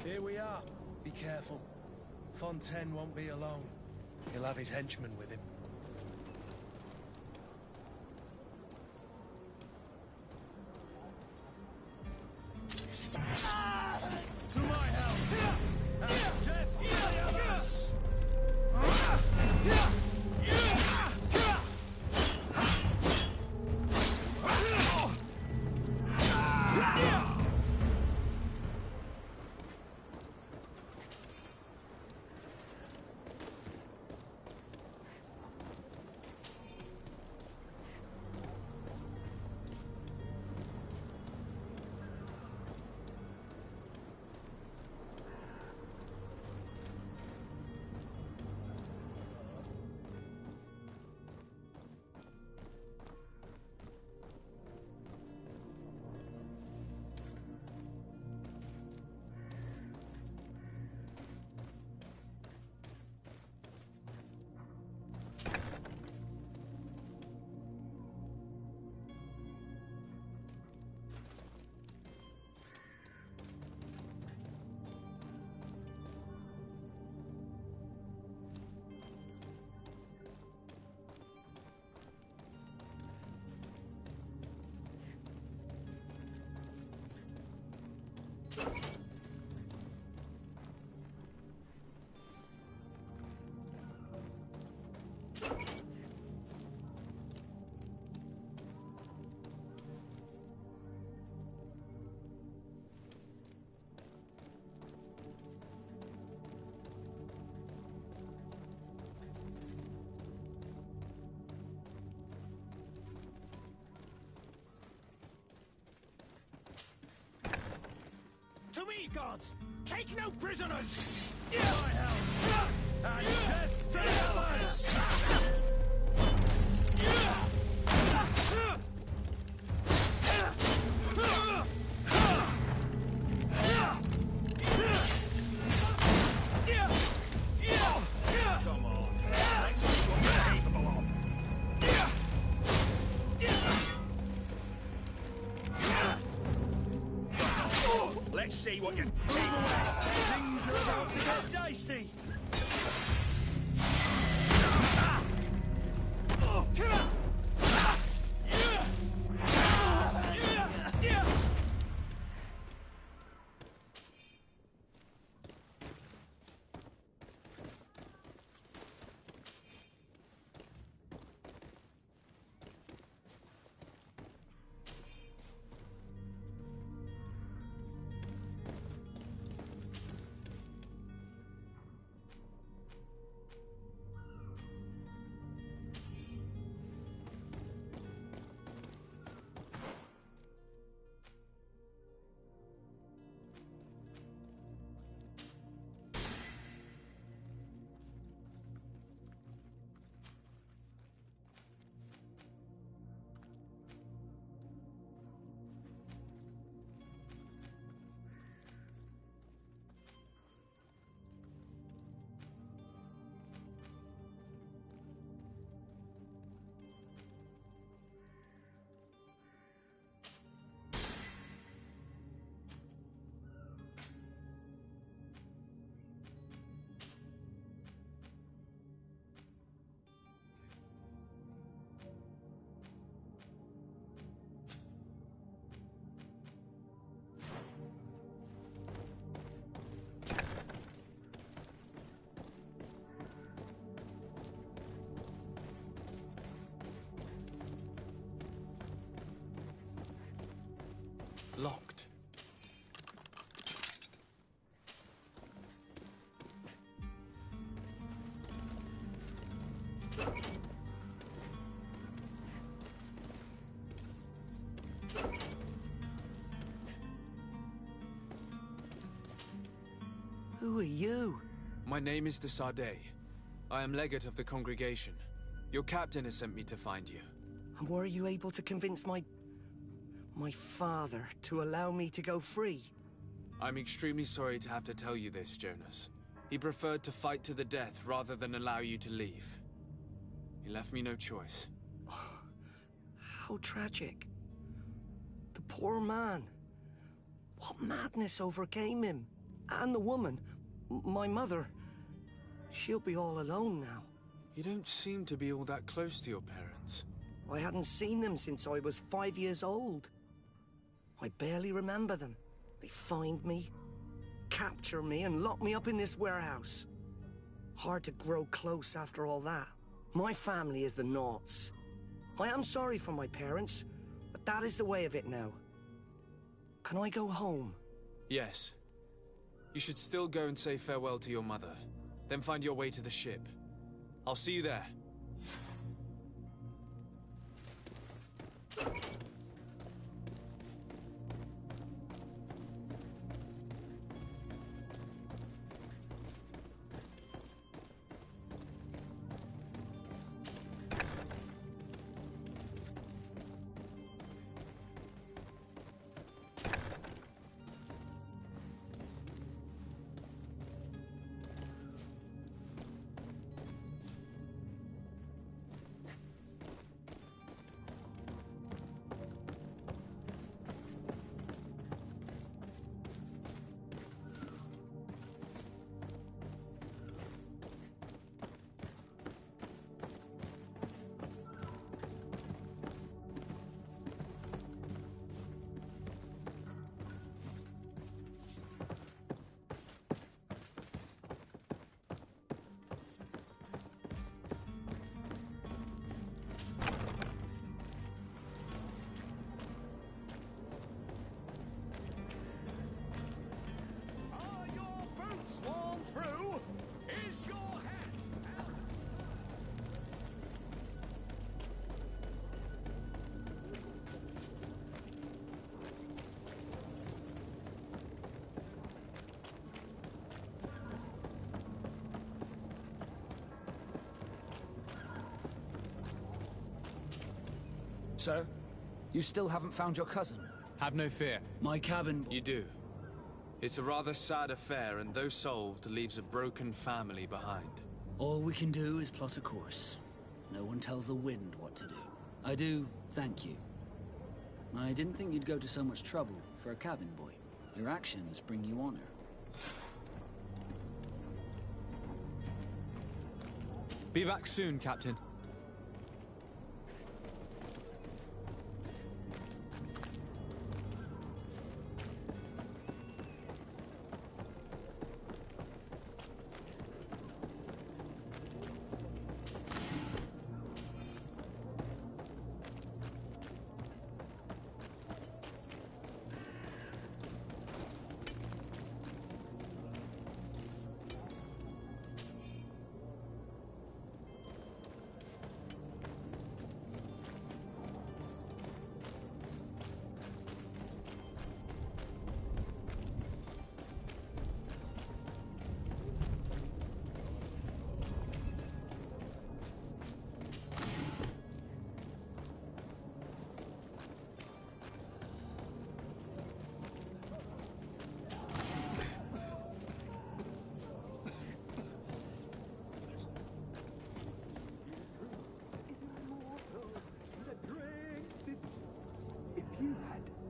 Here we are. Be careful. Fontaine won't be alone. He'll have his henchmen with him. To my help! And death to the others! To me, gods! Take no prisoners! My help! And death to the others! Come on, let's see what we're capable of. Let's see what you things are about to get dicey. Locked. Who are you? My name is de Sardet. I am legate of the congregation. Your captain has sent me to find you. And were you able to convince my father to allow me to go free? I'm extremely sorry to have to tell you this, Jonas. He preferred to fight to the death rather than allow you to leave. He left me no choice. How tragic. The poor man. What madness overcame him? And the woman, my mother. She'll be all alone now. You don't seem to be all that close to your parents. I hadn't seen them since I was 5 years old. I barely remember them. They find me, capture me, and lock me up in this warehouse. Hard to grow close after all that. My family is the Naughts. I am sorry for my parents, but that is the way of it now. Can I go home? Yes. You should still go and say farewell to your mother. Then find your way to the ship. I'll see you there. Sworn through, is your hat out? Sir, you still haven't found your cousin? Have no fear. My cabin... You do. It's a rather sad affair, and though solved, leaves a broken family behind. All we can do is plot a course. No one tells the wind what to do. I do thank you. I didn't think you'd go to so much trouble for a cabin boy. Your actions bring you honor. Be back soon, Captain.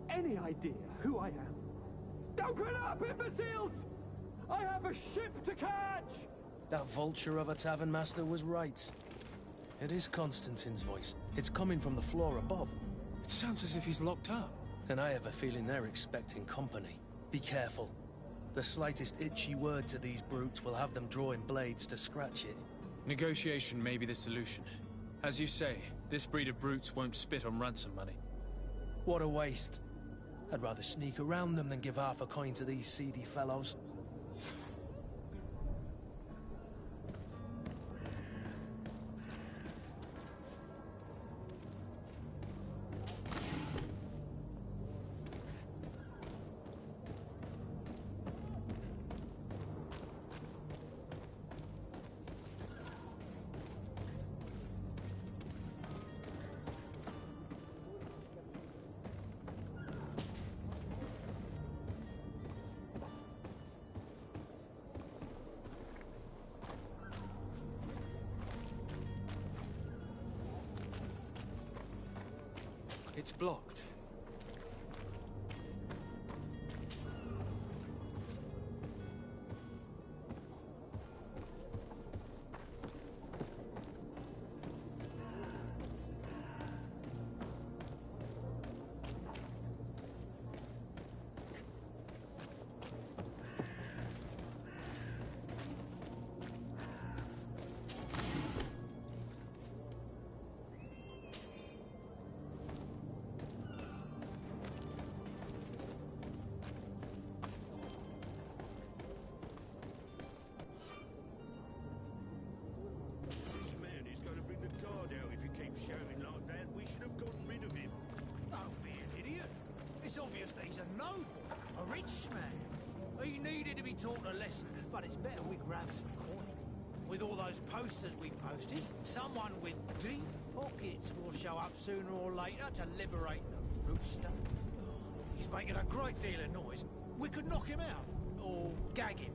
Any idea who I am? Open up, imbeciles! I have a ship to catch! That vulture of a tavern master was right. It is Constantine's voice. It's coming from the floor above. It sounds as if he's locked up. And I have a feeling they're expecting company. Be careful. The slightest itchy word to these brutes will have them drawing blades to scratch it. Negotiation may be the solution. As you say, this breed of brutes won't spit on ransom money. What a waste. I'd rather sneak around them than give half a coin to these seedy fellows. It's blocked. Obvious that he's a noble, a rich man. He needed to be taught a lesson, but it's better we grab some coin. With all those posters we posted, someone with deep pockets will show up sooner or later to liberate the rooster. He's making a great deal of noise. We could knock him out, or gag him.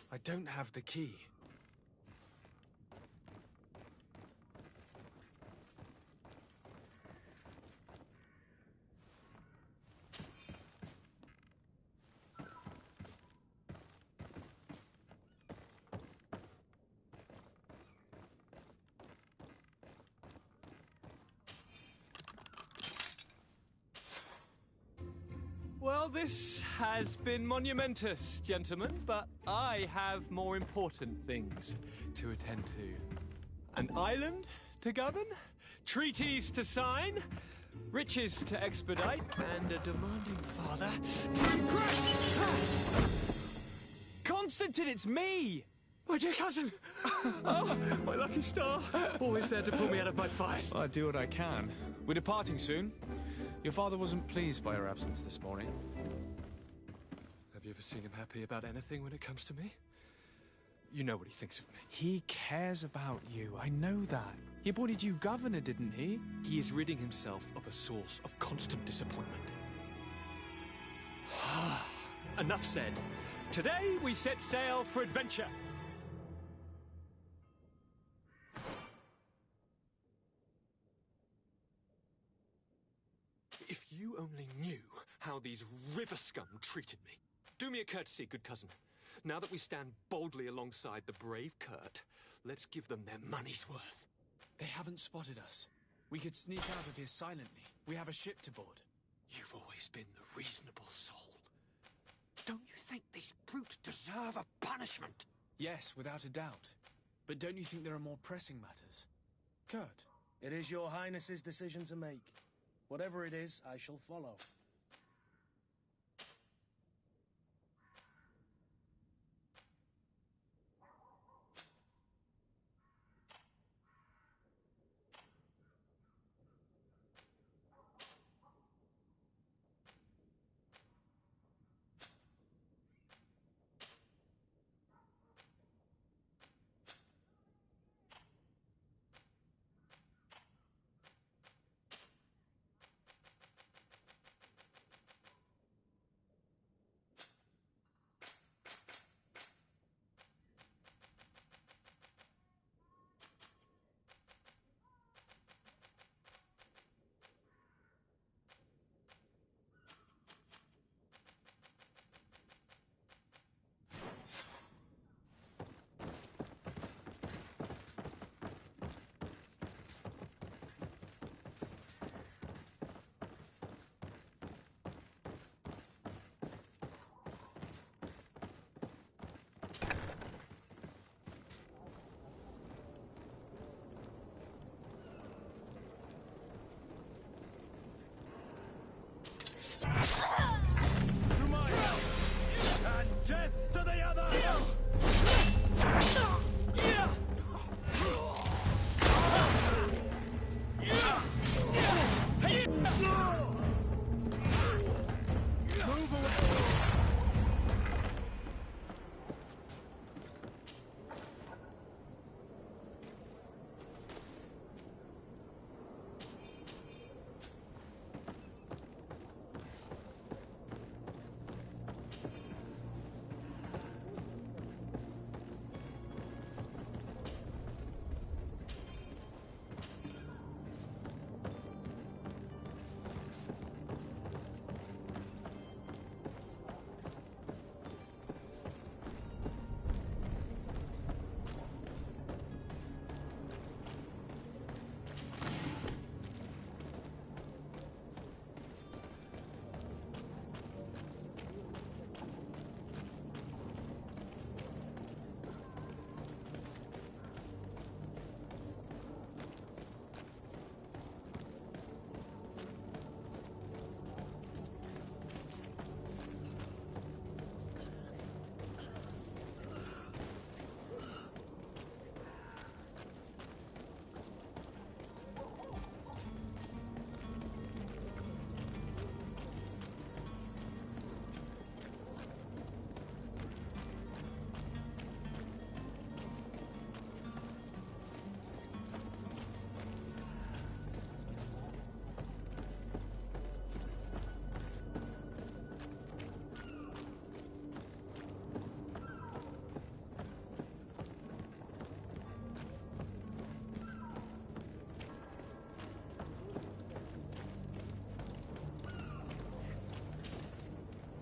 I don't have the key. Well, this has been monumentous, gentlemen, but I have more important things to attend to. An island to govern, treaties to sign, riches to expedite, and a demanding father to impress. Constantine, it's me! My dear cousin! Oh, my lucky star! Always there to pull me out of my fight. I do what I can. We're departing soon. Your father wasn't pleased by your absence this morning. Have you ever seen him happy about anything when it comes to me? You know what he thinks of me. He cares about you, I know that. He appointed you governor, didn't he? He is ridding himself of a source of constant disappointment. Enough said. Today we set sail for adventure. If you only knew how these river scum treated me. Do me a courtesy, good cousin. Now that we stand boldly alongside the brave Kurt, let's give them their money's worth. They haven't spotted us. We could sneak out of here silently. We have a ship to board. You've always been the reasonable soul. Don't you think these brutes deserve a punishment? Yes, without a doubt. But don't you think there are more pressing matters? Kurt? It is your Highness's decision to make. Whatever it is, I shall follow. To my help, and death to the others! Move away!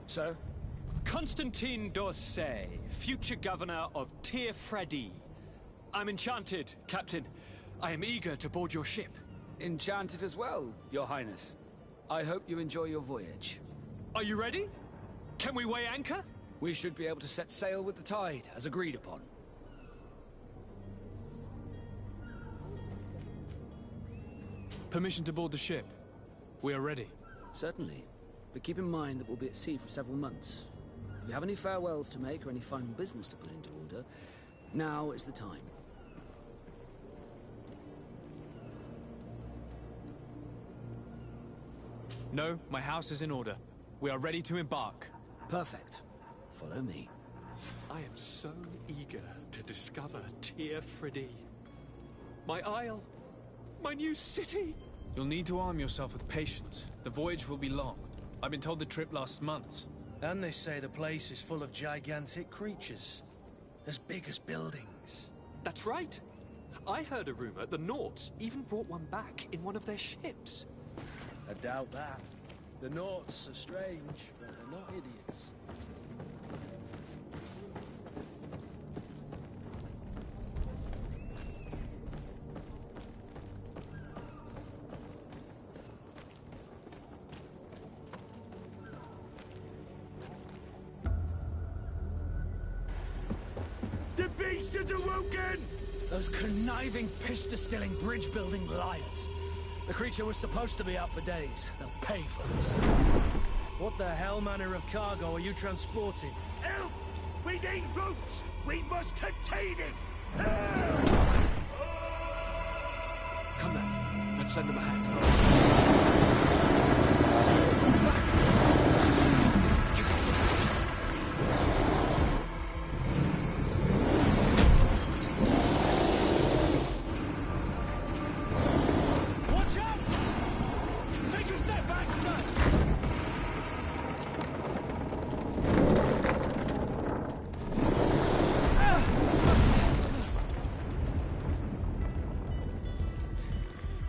Sir? Constantine d'Orsay, future governor of Tir Fredi. I'm enchanted, Captain. I am eager to board your ship. Enchanted as well, Your Highness. I hope you enjoy your voyage. Are you ready? Can we weigh anchor? We should be able to set sail with the tide, as agreed upon. Permission to board the ship. We are ready. Certainly. But keep in mind that we'll be at sea for several months. If you have any farewells to make or any final business to put into order, now is the time. No, my house is in order. We are ready to embark. Perfect. Follow me. I am so eager to discover Tir Freddy. My isle. My new city. You'll need to arm yourself with patience. The voyage will be long. I've been told the trip lasts months. And they say the place is full of gigantic creatures. As big as buildings. That's right. I heard a rumor the Nauts even brought one back in one of their ships. I doubt that. The Nauts are strange, but they're not idiots. The beast has awoken! Those conniving, piss-distilling, bridge-building liars. The creature was supposed to be out for days. They'll pay for this. What the hell manner of cargo are you transporting? Help! We need ropes! We must contain it! Help! Come now, let's lend them a hand. Watch out! Take a step back, sir!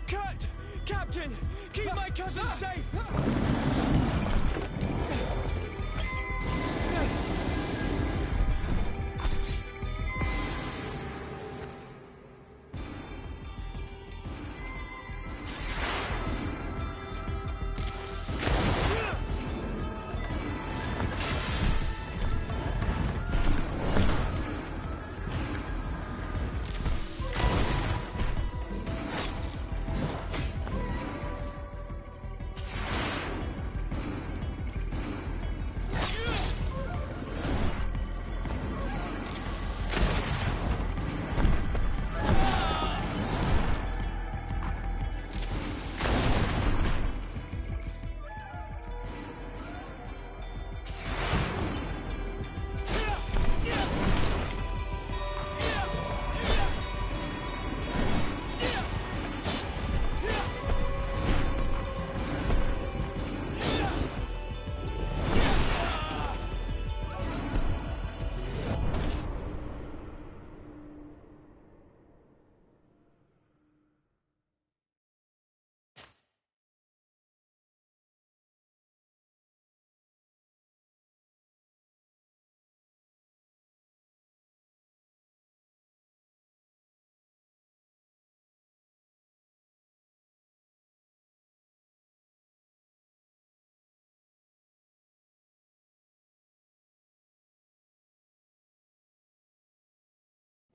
Cut! Captain! Keep my cousin safe!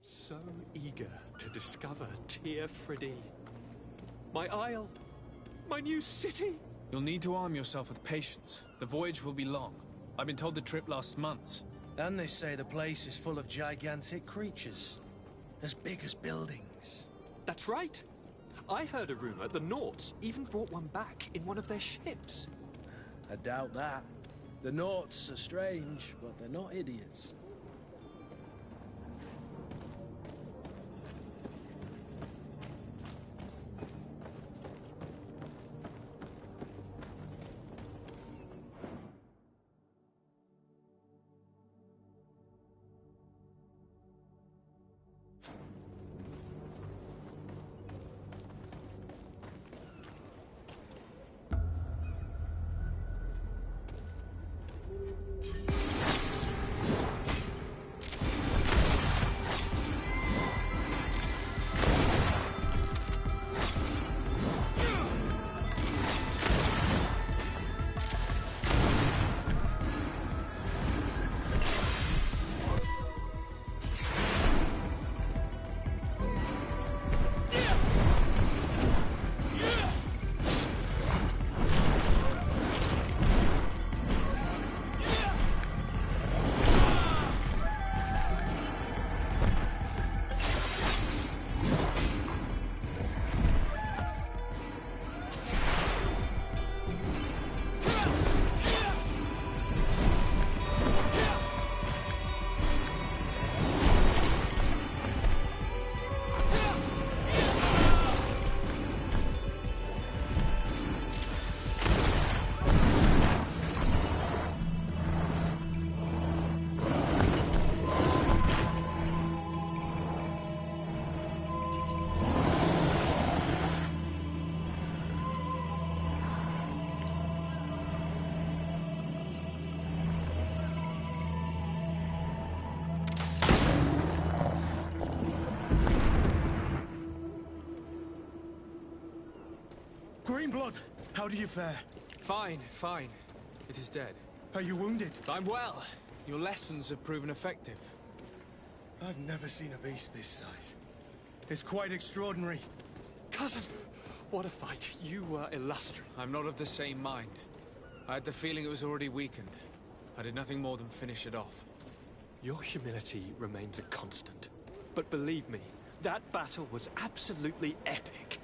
So eager to discover Tir Freddy. My isle. My new city. You'll need to arm yourself with patience. The voyage will be long. I've been told the trip lasts months. And they say the place is full of gigantic creatures. As big as buildings. That's right. I heard a rumor the Nauts even brought one back in one of their ships. I doubt that. The Nauts are strange, but they're not idiots. blood! How do you fare? Fine, fine. It is dead. Are you wounded? I'm well. Your lessons have proven effective. I've never seen a beast this size. It's quite extraordinary. Cousin, what a fight. You were illustrious. I'm not of the same mind. I had the feeling it was already weakened. I did nothing more than finish it off. Your humility remains a constant. But believe me, that battle was absolutely epic.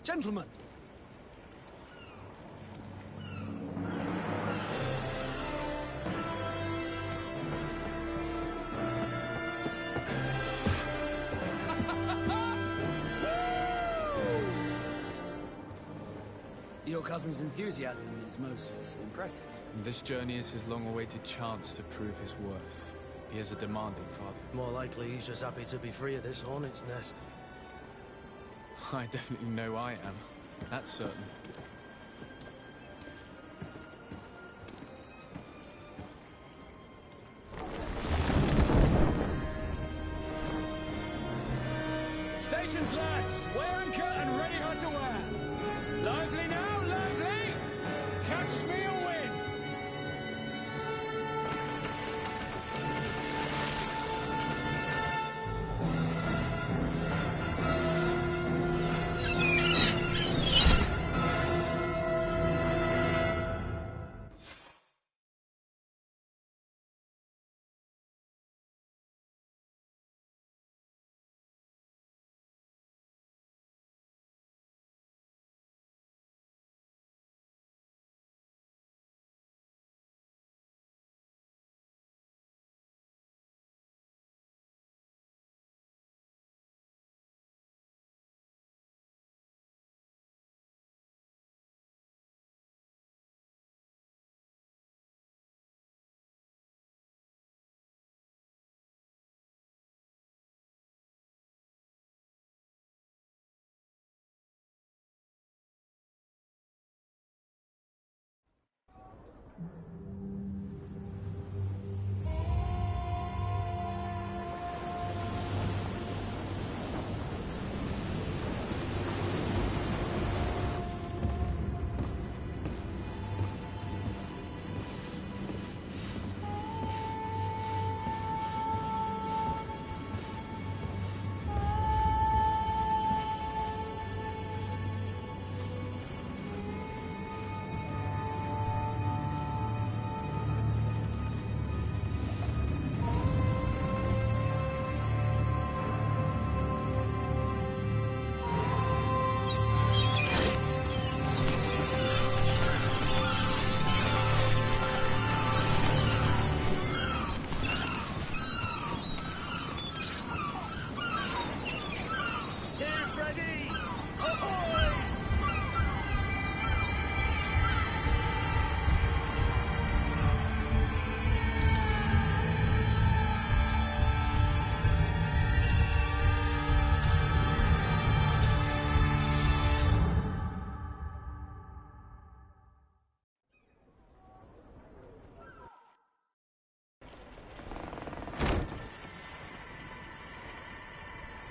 Gentlemen! Your cousin's enthusiasm is most impressive. This journey is his long-awaited chance to prove his worth. He has a demanding father. More likely he's just happy to be free of this hornet's nest. I definitely know I am. That's certain. Stations, lads! Wear and cut and ready hot to wear! Lively now, lively! Catch me a win!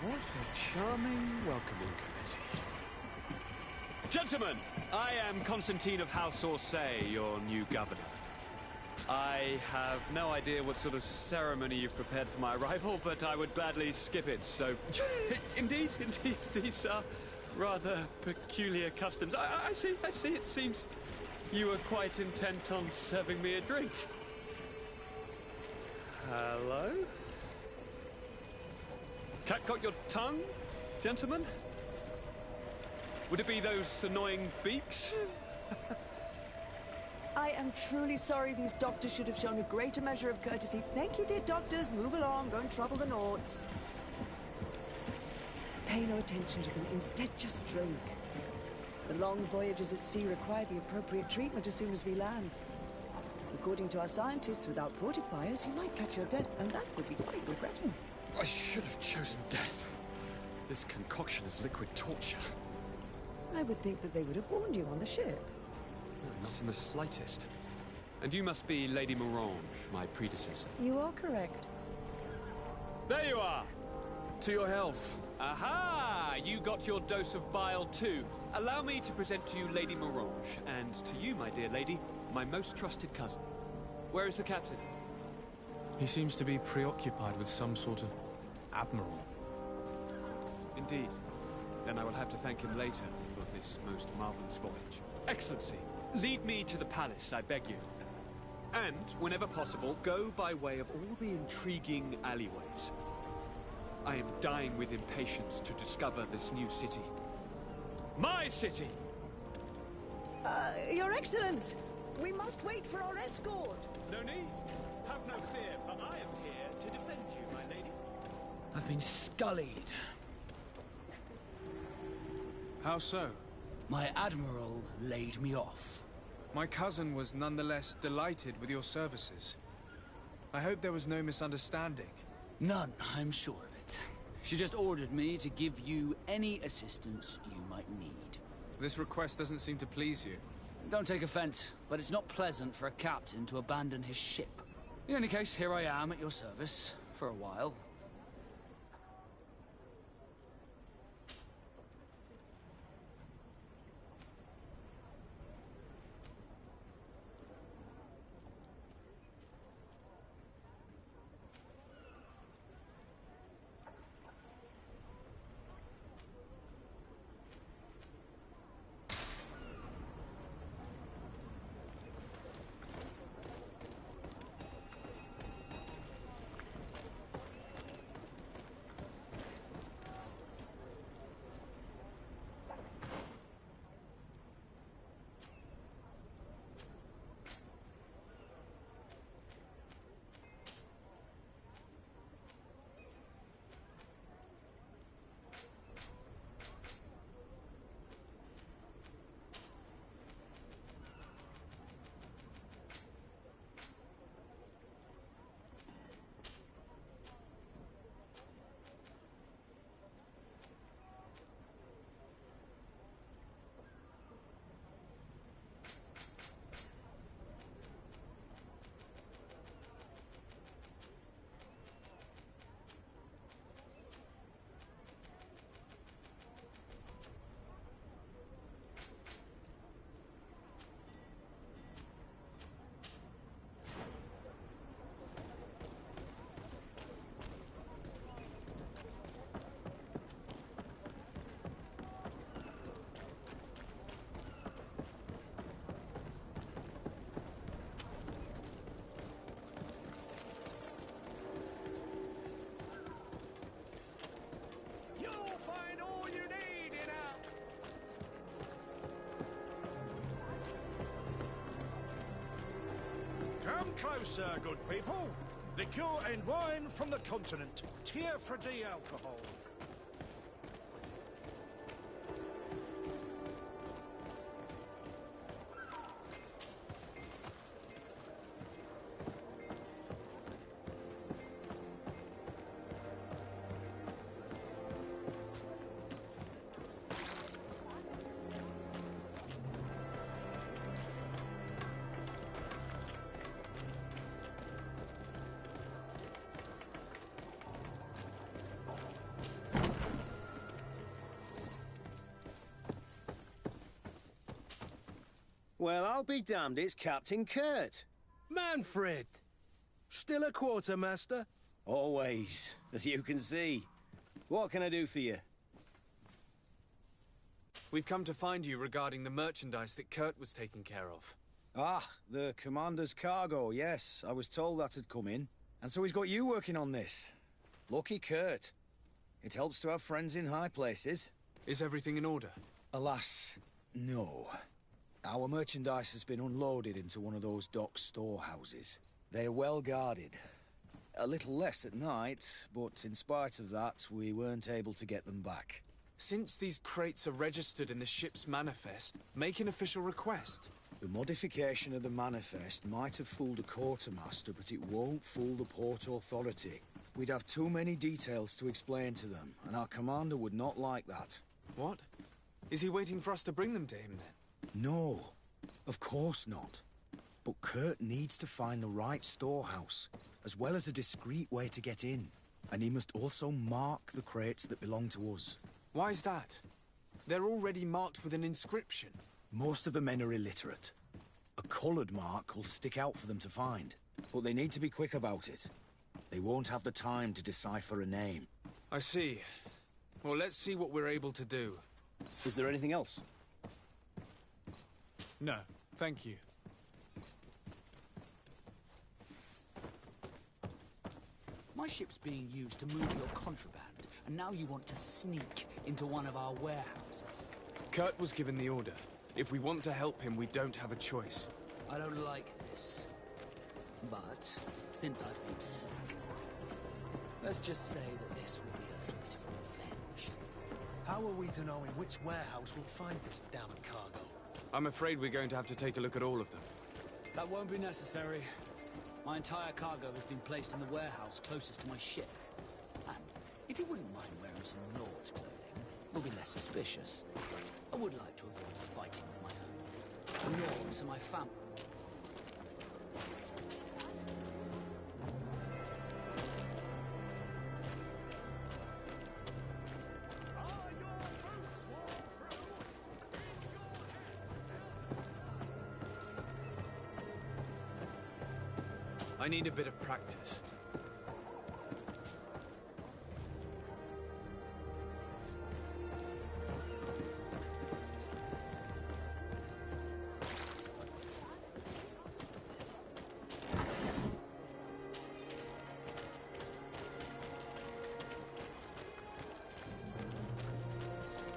What a charming welcoming committee. Gentlemen, I am Constantine of House Orsay, your new governor. I have no idea what sort of ceremony you've prepared for my arrival, but I would gladly skip it, so... Indeed, these are rather peculiar customs. I see, it seems You were quite intent on serving me a drink. Hello? Cat got your tongue, gentlemen? Would it be those annoying beaks? I am truly sorry. These doctors should have shown a greater measure of courtesy. Thank you, dear doctors. Move along. Don't trouble the Nords. Pay no attention to them. Instead, just drink. The long voyages at sea require the appropriate treatment as soon as we land. According to our scientists, without fortifiers, you might catch your death, and that would be quite regrettable. I should have chosen death. This concoction is liquid torture. I would think that they would have warned you on the ship. No, not in the slightest. And you must be Lady Morange, my predecessor. You are correct. There you are! To your health. Aha! You got your dose of bile too. Allow me to present to you Lady Morange, and to you, my dear lady, my most trusted cousin. Where is the captain? He seems to be preoccupied with some sort of admiral. Indeed. Then I will have to thank him later for this most marvelous voyage. Excellency, lead me to the palace, I beg you. And, whenever possible, go by way of all the intriguing alleyways. I am dying with impatience to discover this new city. My city! Your Excellence! We must wait for our escort! No need. Have no fear, for I am here to defend you, my lady. I've been scullied. How so? My admiral laid me off. My cousin was nonetheless delighted with your services. I hope there was no misunderstanding. None, I'm sure of it. She just ordered me to give you any assistance you might need. This request doesn't seem to please you. Don't take offense, but it's not pleasant for a captain to abandon his ship. In any case, here I am at your service, for a while. Come closer, good people. Liqueur and wine from the continent. Tier for D alcohol. Well, I'll be damned, it's Captain Kurt. Manfred! Still a quartermaster? Always, as you can see. What can I do for you? We've come to find you regarding the merchandise that Kurt was taking care of. Ah, the commander's cargo, yes. I was told that had come in. And so he's got you working on this. Lucky Kurt. It helps to have friends in high places. Is everything in order? Alas, no. Our merchandise has been unloaded into one of those dock storehouses. They're well guarded. A little less at night, but in spite of that, we weren't able to get them back. Since these crates are registered in the ship's manifest, make an official request. The modification of the manifest might have fooled a quartermaster, but it won't fool the Port Authority. We'd have too many details to explain to them, and our commander would not like that. What? Is he waiting for us to bring them to him, then? No, of course not. But Kurt needs to find the right storehouse, as well as a discreet way to get in. And he must also mark the crates that belong to us. Why is that? They're already marked with an inscription. Most of the men are illiterate. A coloured mark will stick out for them to find, but they need to be quick about it. They won't have the time to decipher a name. I see. Well, let's see what we're able to do. Is there anything else? No, thank you. My ship's being used to move your contraband, and now you want to sneak into one of our warehouses. Kurt was given the order. If we want to help him, we don't have a choice. I don't like this. But, since I've been sacked, let's just say that this will be a little bit of revenge. How are we to know in which warehouse we'll find this damned cargo? I'm afraid we're going to have to take a look at all of them. That won't be necessary. My entire cargo has been placed in the warehouse closest to my ship. And if you wouldn't mind wearing some Lord's clothing, we'll be less suspicious. I would like to avoid fighting with my own. The Lords are my family. I need a bit of practice.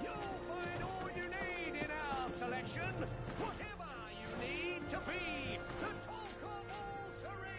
You'll find all you need in our selection. Whatever you need to be the talk of all Serene.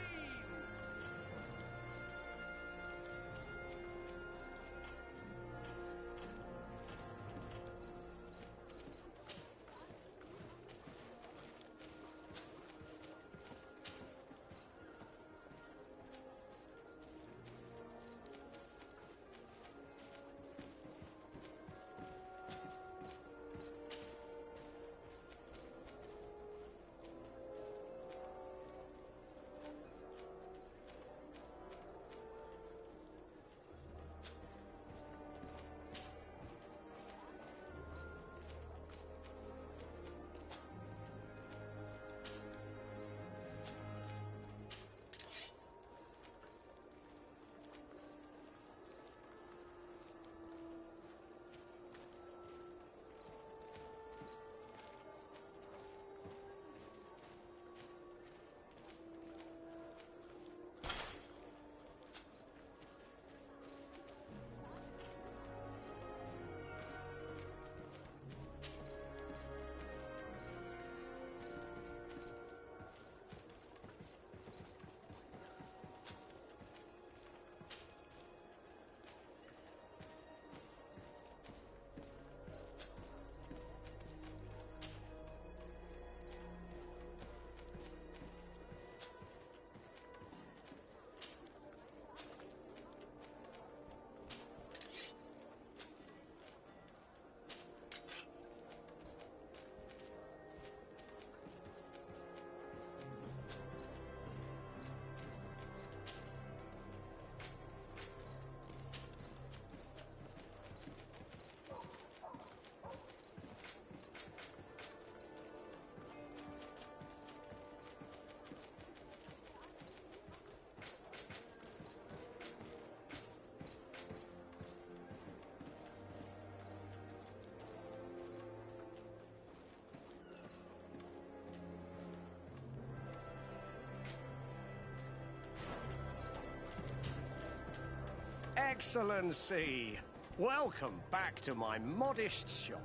Excellency! Welcome back to my modest shop.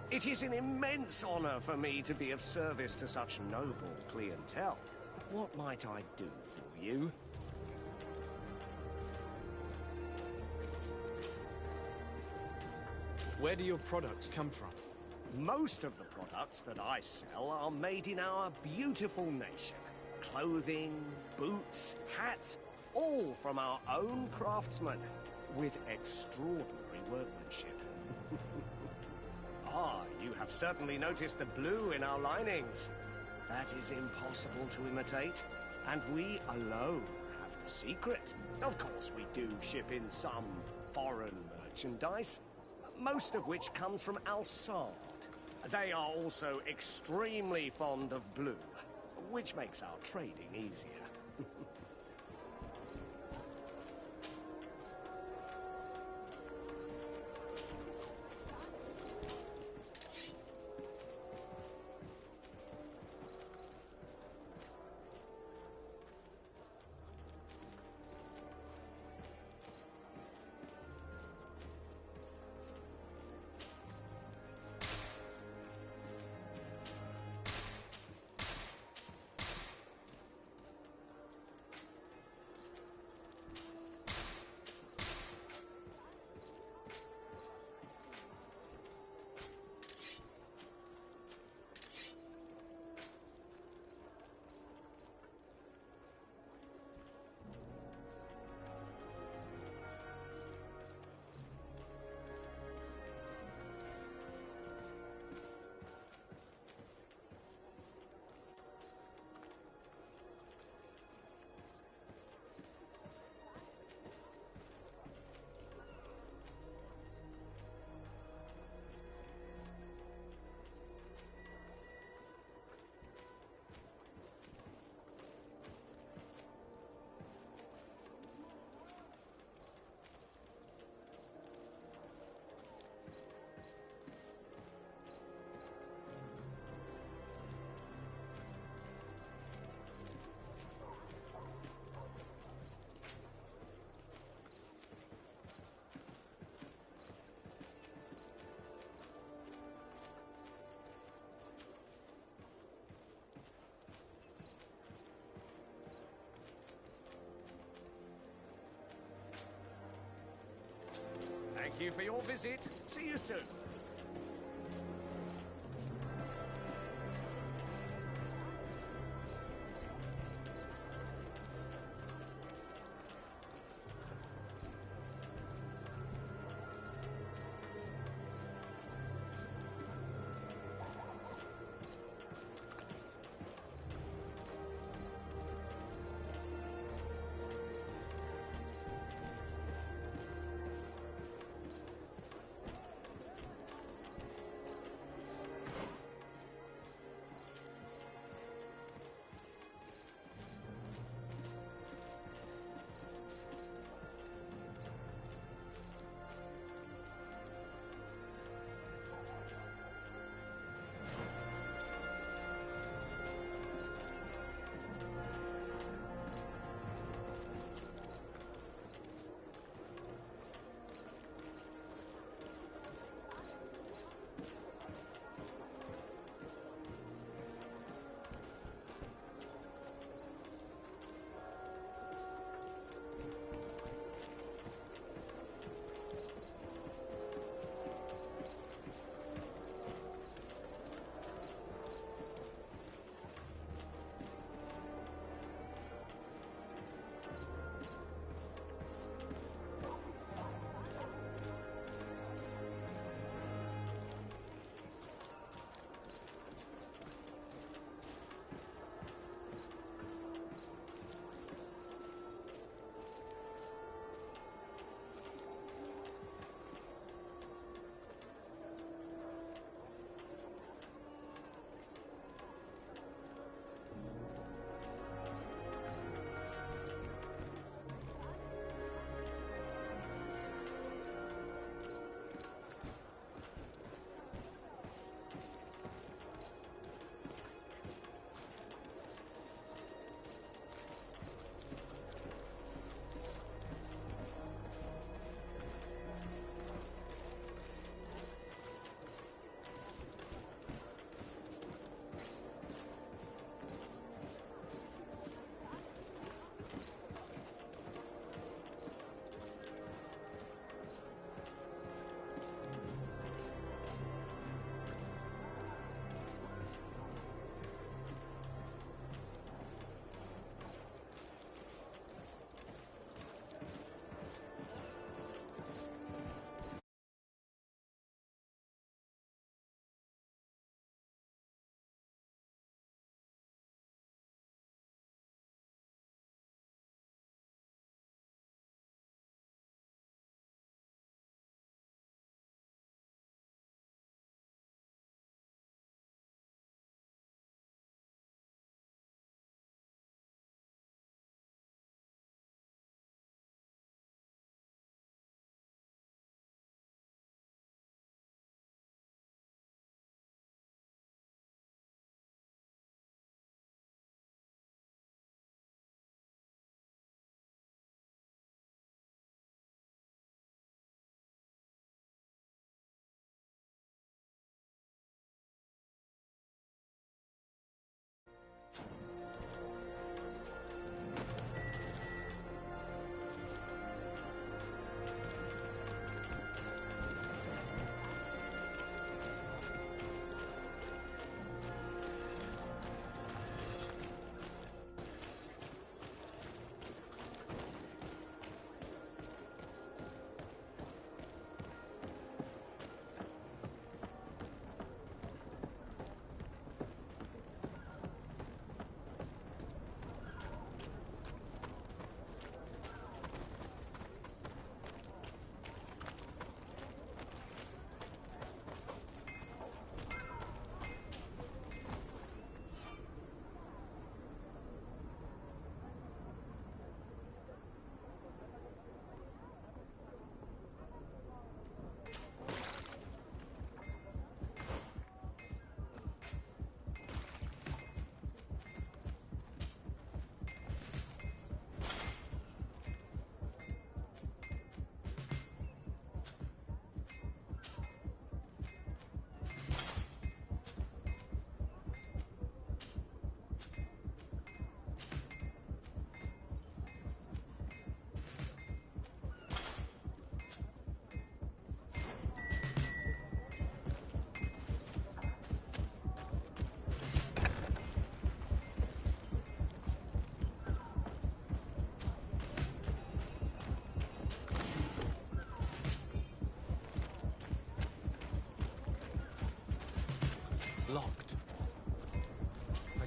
It is an immense honor for me to be of service to such noble clientele. What might I do for you? Where do your products come from? Most of the products that I sell are made in our beautiful nation. Clothing, boots, hats, all from our own craftsmen, with extraordinary workmanship. Ah, you have certainly noticed the blue in our linings. That is impossible to imitate, and we alone have the secret. Of course, we do ship in some foreign merchandise, most of which comes from Alsard. They are also extremely fond of blue, which makes our trading easier. Thank you for your visit. See you soon.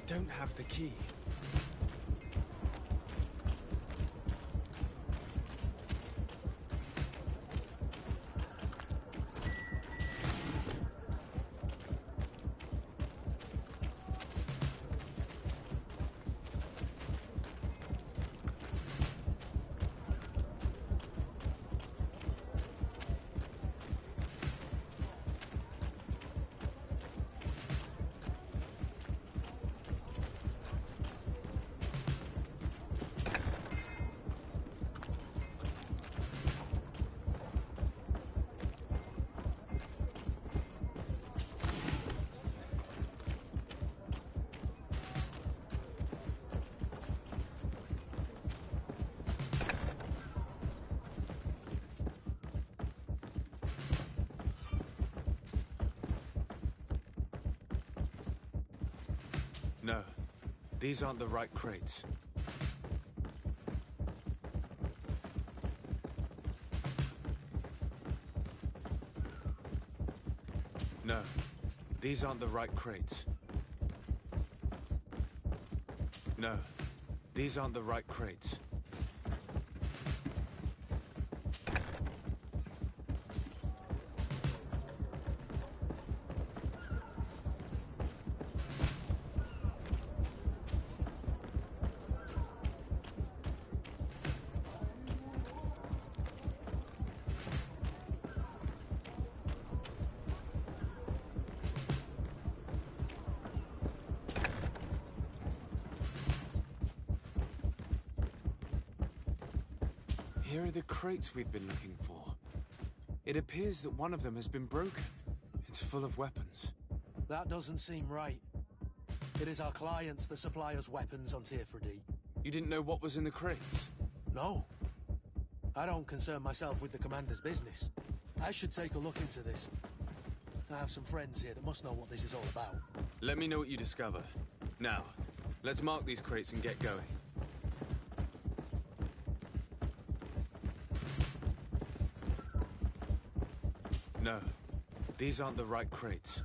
don't have the key. No, these aren't the right crates. No, these aren't the right crates. No, these aren't the right crates. Here are the crates we've been looking for. It appears that one of them has been broken. It's full of weapons. That doesn't seem right. It is our clients that supply us weapons on Tier 3D. You didn't know what was in the crates? No. I don't concern myself with the commander's business. I should take a look into this. I have some friends here that must know what this is all about. Let me know what you discover. Now, let's mark these crates and get going. No, these aren't the right crates.